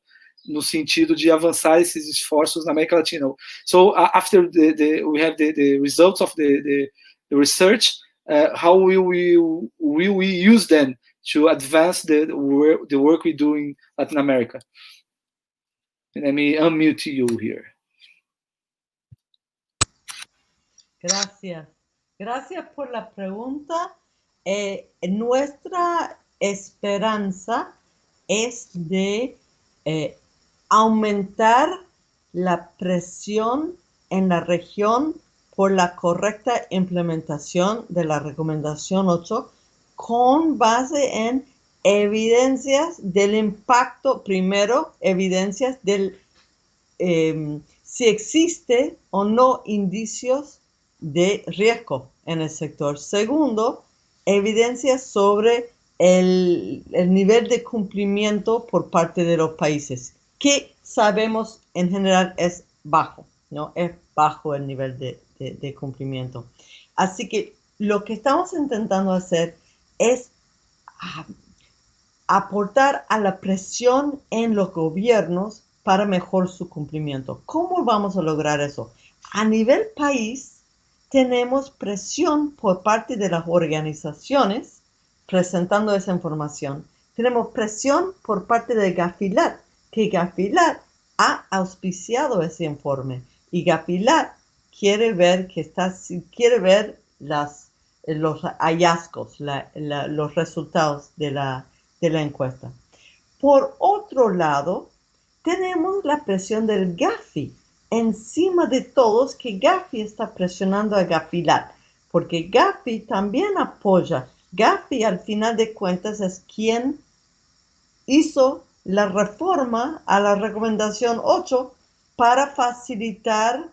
no sentido de avançar esses esforços na América Latina. So, after we have the results of the research, how will we use them to advance the work we do in Latin America? Let me unmute you here. Gracias. Gracias por la pregunta. Nuestra esperanza es de aumentar la presión en la región por la correcta implementación de la recomendación 8 con base en evidencias del impacto, primero, evidencias del si existe o no indicios de riesgo en el sector. Segundo, evidencias sobre el nivel de cumplimiento por parte de los países, que sabemos en general es bajo, ¿no? Es bajo el nivel de cumplimiento. Así que lo que estamos intentando hacer es aportar a la presión en los gobiernos para mejorar su cumplimiento. ¿Cómo vamos a lograr eso? A nivel país, tenemos presión por parte de las organizaciones presentando esa información. Tenemos presión por parte de Gafilat, que Gafilat ha auspiciado ese informe y Gafilat quiere ver los hallazgos, los resultados de la encuesta. Por otro lado, tenemos la presión del Gafi encima de todos, que Gafi está presionando a Gafilat, porque Gafi también apoya. Gafi, al final de cuentas, es quien hizo la reforma a la recomendación 8 para facilitar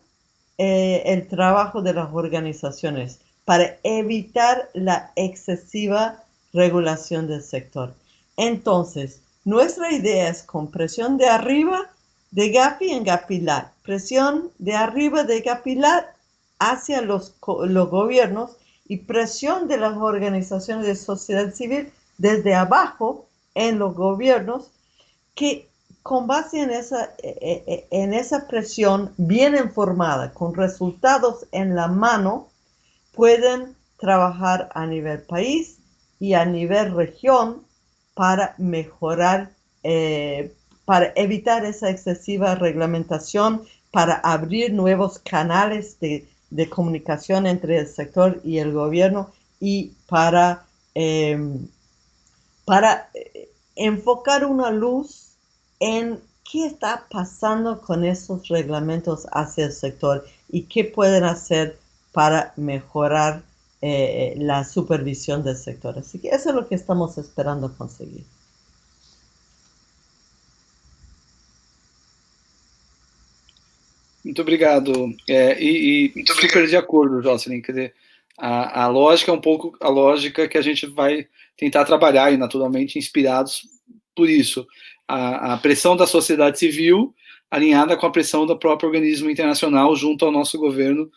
el trabajo de las organizaciones, para evitar la excesiva regulación del sector. Entonces, nuestra idea es con presión de arriba de Gafi en Gafilat, presión de arriba de Gafilat hacia los gobiernos y presión de las organizaciones de sociedad civil desde abajo en los gobiernos, que con base en esa presión bien informada, con resultados en la mano, pueden trabajar a nivel país y a nivel región para mejorar, para evitar esa excesiva reglamentación, para abrir nuevos canales de comunicación entre el sector y el gobierno y para enfocar una luz en ¿qué está pasando con esos reglamentos hacia el sector y qué pueden hacer para mejorar la supervisión del sector? Así que eso es lo que estamos esperando conseguir. Muito obrigado. Super de acordo, Jocelyn. Quer dizer, a lógica é um pouco a lógica que a gente vai tentar trabalhar, e naturalmente inspirados por isso. A pressão da sociedade civil alinhada com a pressão do próprio organismo internacional junto ao nosso governo,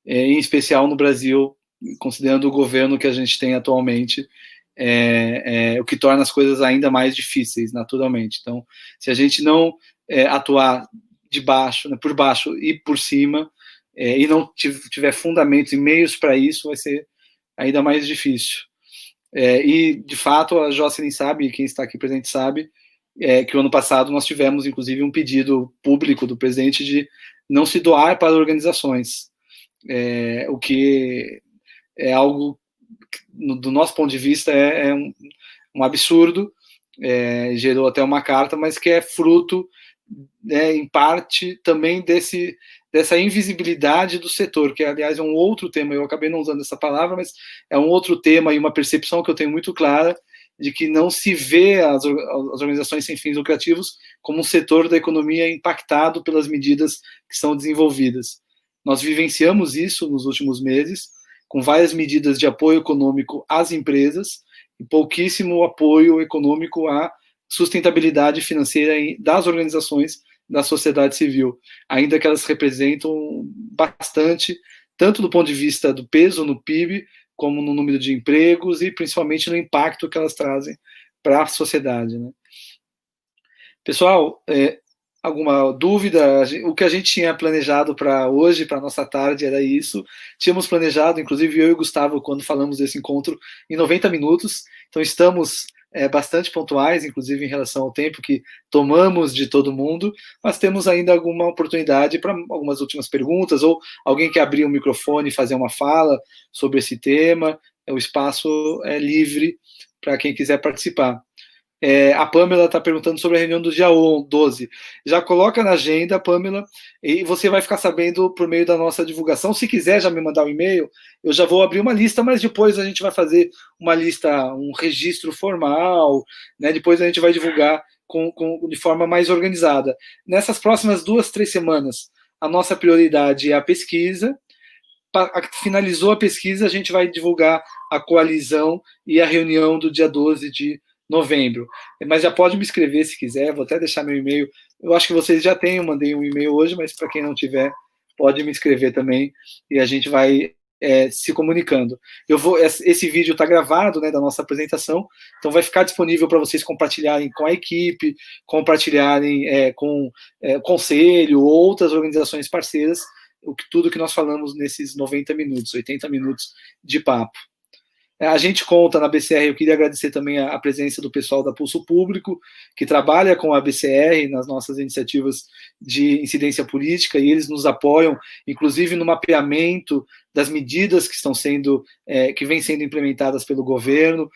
em especial no Brasil, considerando o governo que a gente tem atualmente, o que torna as coisas ainda mais difíceis, naturalmente. Então, se a gente não atuar de baixo, né, por baixo e por cima, e não tiver fundamentos e meios para isso, vai ser ainda mais difícil. E, de fato, a Jocelyn sabe, quem está aqui presente sabe, que o ano passado nós tivemos, inclusive, um pedido público do presidente de não se doar para organizações, o que é algo, do nosso ponto de vista, é um absurdo, gerou até uma carta, mas que é fruto, em parte, também dessa invisibilidade do setor, que, aliás, é um outro tema, eu acabei não usando essa palavra, mas é um outro tema e uma percepção que eu tenho muito clara de que não se vê as organizações sem fins lucrativos como um setor da economia impactado pelas medidas que são desenvolvidas. Nós vivenciamos isso nos últimos meses, com várias medidas de apoio econômico às empresas e pouquíssimo apoio econômico à sustentabilidade financeira das organizações da sociedade civil, ainda que elas representam bastante, tanto do ponto de vista do peso no PIB, como no número de empregos e principalmente no impacto que elas trazem para a sociedade, né? Pessoal, alguma dúvida? O que a gente tinha planejado para hoje, para a nossa tarde, era isso. Tínhamos planejado, inclusive eu e o Gustavo, quando falamos desse encontro, em 90 minutos. Então estamos bastante pontuais, inclusive em relação ao tempo que tomamos de todo mundo, mas temos ainda alguma oportunidade para algumas últimas perguntas, ou alguém que abrir o microfone e fazer uma fala sobre esse tema. O espaço é livre para quem quiser participar. A Pamela está perguntando sobre a reunião do dia 12. Já coloca na agenda, Pamela, e você vai ficar sabendo por meio da nossa divulgação. Se quiser já me mandar um e-mail, eu já vou abrir uma lista, mas depois a gente vai fazer uma lista, um registro formal, né? Depois a gente vai divulgar de forma mais organizada. Nessas próximas 2, 3 semanas, a nossa prioridade é a pesquisa. Finalizou a pesquisa, a gente vai divulgar a coalizão e a reunião do dia 12 de novembro, mas já pode me escrever se quiser, vou até deixar meu e-mail, eu acho que vocês já têm, eu mandei um e-mail hoje, mas para quem não tiver, pode me escrever também, e a gente vai se comunicando. Esse vídeo está gravado, né, da nossa apresentação, então vai ficar disponível para vocês compartilharem com a equipe, compartilharem com o conselho, outras organizações parceiras, tudo que nós falamos nesses 90 minutos, 80 minutos de papo. A gente conta na BCR, eu queria agradecer também a presença do pessoal da Pulso Público, que trabalha com a BCR nas nossas iniciativas de incidência política, e eles nos apoiam, inclusive no mapeamento das medidas que estão sendo, que vêm sendo implementadas pelo governo.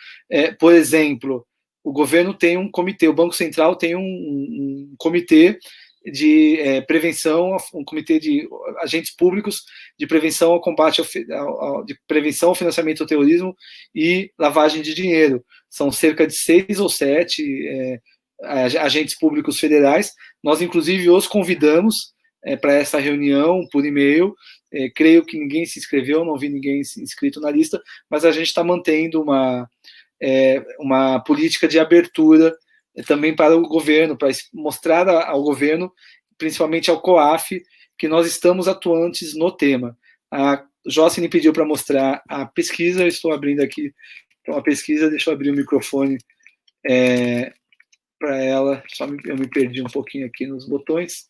Por exemplo, o governo tem um comitê, o Banco Central tem um comitê de prevenção, um comitê de agentes públicos de prevenção ao combate de prevenção ao financiamento ao terrorismo e lavagem de dinheiro. São cerca de 6 ou 7 agentes públicos federais. Nós, inclusive, os convidamos para essa reunião por e-mail. Creio que ninguém se inscreveu, não vi ninguém inscrito na lista, mas a gente está mantendo uma política de abertura também para o governo, para mostrar ao governo, principalmente ao COAF, que nós estamos atuantes no tema. A Jocelyn pediu para mostrar a pesquisa, eu estou abrindo aqui a pesquisa, deixa eu abrir o microfone para ela, eu me perdi um pouquinho aqui nos botões.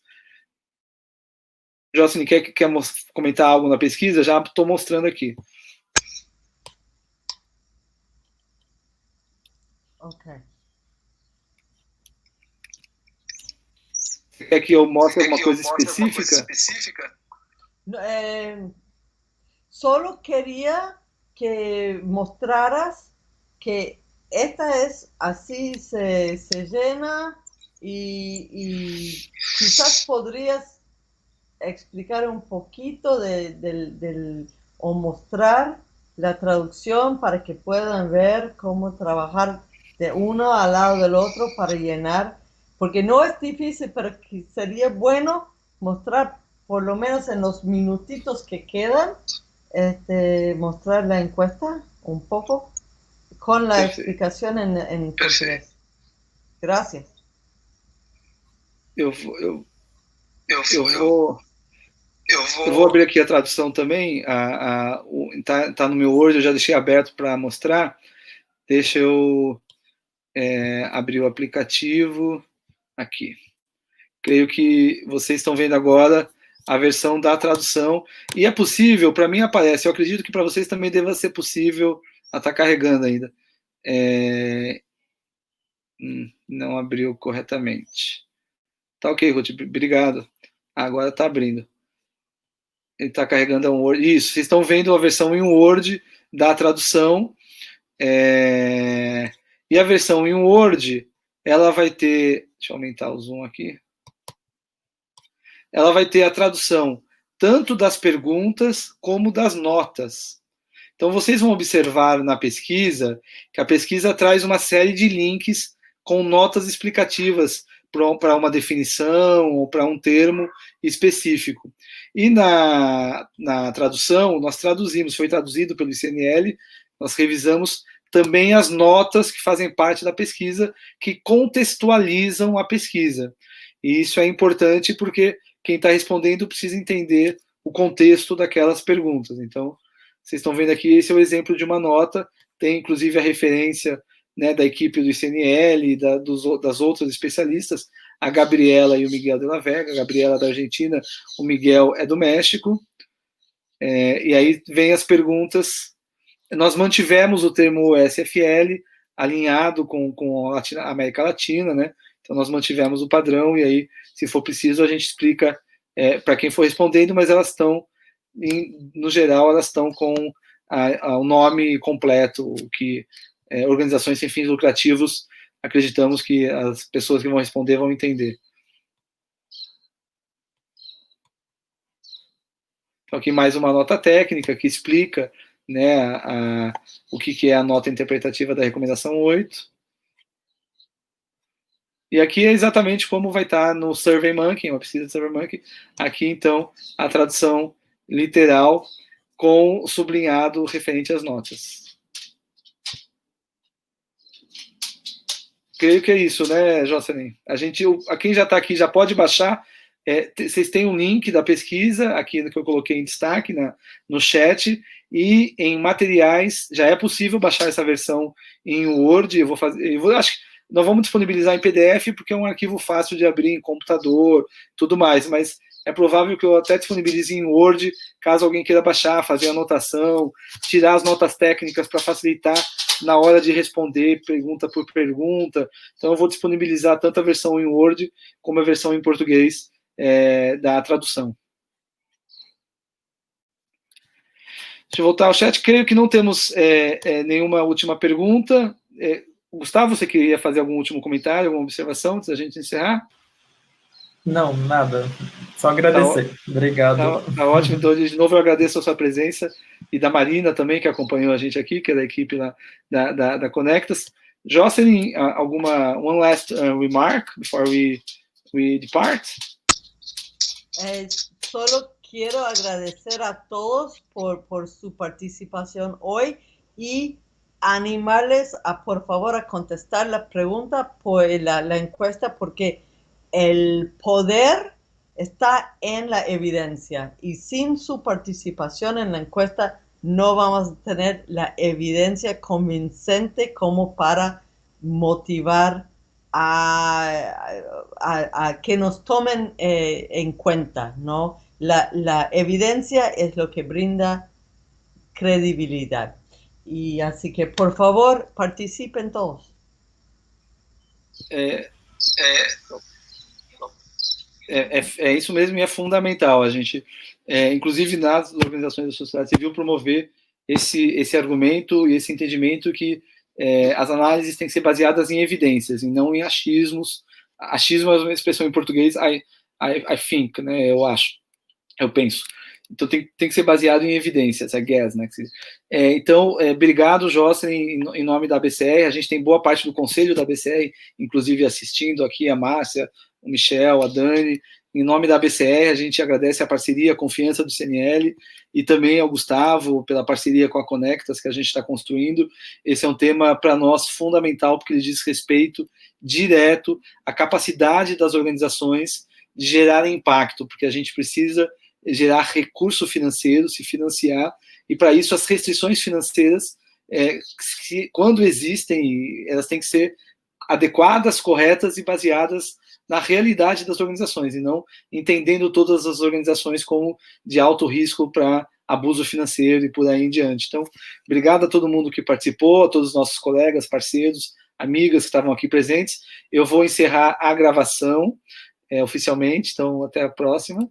Jocelyn, quer comentar algo na pesquisa? Já estou mostrando aqui. Ok. Quer que eu mostre alguma coisa específica? Solo quería que mostraras que esta es así, se llena y quizás podrías explicar un poquito o mostrar la traducción para que puedan ver cómo trabajar de uno al lado del otro para llenar, porque no es difícil, pero sería bueno mostrar, por lo menos en los minutitos que quedan, mostrar la encuesta un poco con la explicación en portugués. Gracias. Eu vou abrir aqui a tradução também. Tá no meu Word, eu já deixei aberto para mostrar. Deixa eu abrir o aplicativo aqui. Creio que vocês estão vendo agora a versão da tradução. E é possível, para mim aparece, eu acredito que para vocês também deva ser possível. Está carregando ainda. Não abriu corretamente. Tá ok, Ruth, obrigado. Agora está abrindo. Ele está carregando um Word. Isso, vocês estão vendo a versão em Word da tradução. E a versão em Word, ela vai ter... Deixa eu aumentar o zoom aqui. Ela vai ter a tradução tanto das perguntas como das notas. Então, vocês vão observar na pesquisa que a pesquisa traz uma série de links com notas explicativas para uma definição ou para um termo específico. E na tradução, nós traduzimos, foi traduzido pelo ICNL, nós revisamos também as notas que fazem parte da pesquisa, que contextualizam a pesquisa. E isso é importante porque quem está respondendo precisa entender o contexto daquelas perguntas. Então, vocês estão vendo aqui, esse é o exemplo de uma nota, tem inclusive a referência, né, da equipe do ICNL, das outras especialistas, a Gabriela e o Miguel de la Vega, a Gabriela da Argentina, o Miguel é do México, e aí vem as perguntas. Nós mantivemos o termo SFL alinhado com a América Latina, né? Então nós mantivemos o padrão, e aí, se for preciso, a gente explica para quem for respondendo, mas elas estão, no geral, elas estão com o nome completo, o que organizações sem fins lucrativos, acreditamos que as pessoas que vão responder vão entender. Então, aqui mais uma nota técnica que explica, né, o que é a nota interpretativa da recomendação 8. E aqui é exatamente como vai estar no SurveyMonkey, uma pesquisa de SurveyMonkey. Aqui, então, a tradução literal com o sublinhado referente às notas. Creio que é isso, né, Jocelyn? Quem já está aqui já pode baixar. Vocês têm um link da pesquisa, aqui que eu coloquei em destaque no chat, e em materiais já é possível baixar essa versão em Word. Acho que nós vamos disponibilizar em PDF, porque é um arquivo fácil de abrir em computador, tudo mais, mas é provável que eu até disponibilize em Word, caso alguém queira baixar, fazer anotação, tirar as notas técnicas para facilitar na hora de responder pergunta por pergunta. Então eu vou disponibilizar tanto a versão em Word como a versão em português da tradução. Deixa eu voltar ao chat. Creio que não temos nenhuma última pergunta. Gustavo, você queria fazer algum último comentário, alguma observação antes da gente encerrar? Não, nada. Só agradecer. Obrigado. Tá ótimo. Então, de novo, eu agradeço a sua presença e da Marina também, que acompanhou a gente aqui, que é da equipe da Conectas. Jocelyn, one last remark before we depart? Solo quiero agradecer a todos por su participación hoy y animarles por favor, a contestar la pregunta, la encuesta, porque el poder está en la evidencia, y sin su participación en la encuesta no vamos a tener la evidencia convincente como para motivar a que nos tomen en cuenta, ¿no? La evidencia es lo que brinda credibilidad. Y así que, por favor, participen todos. É isso mesmo, e é fundamental a gente, inclusive nas organizações da sociedade civil, promover esse argumento e esse entendimento que as análises têm que ser baseadas em evidências e não em achismos, achismo é uma expressão em português, I think, né, eu penso. Então tem que ser baseado em evidências, I guess, né? Então, obrigado, Jocelyn, em nome da BCR. A gente tem boa parte do conselho da BCR, inclusive assistindo aqui, a Márcia, o Michel, a Dani. Em nome da BCR, a gente agradece a parceria, a confiança do CNL e também ao Gustavo pela parceria com a Conectas que a gente está construindo. Esse é um tema para nós fundamental, porque ele diz respeito direto à capacidade das organizações de gerar impacto, porque a gente precisa gerar recurso financeiro, se financiar, e para isso as restrições financeiras, quando existem, elas têm que ser adequadas, corretas e baseadas na realidade das organizações, e não entendendo todas as organizações como de alto risco para abuso financeiro e por aí em diante. Então, obrigado a todo mundo que participou, a todos os nossos colegas, parceiros, amigas que estavam aqui presentes. Eu vou encerrar a gravação oficialmente, então até a próxima.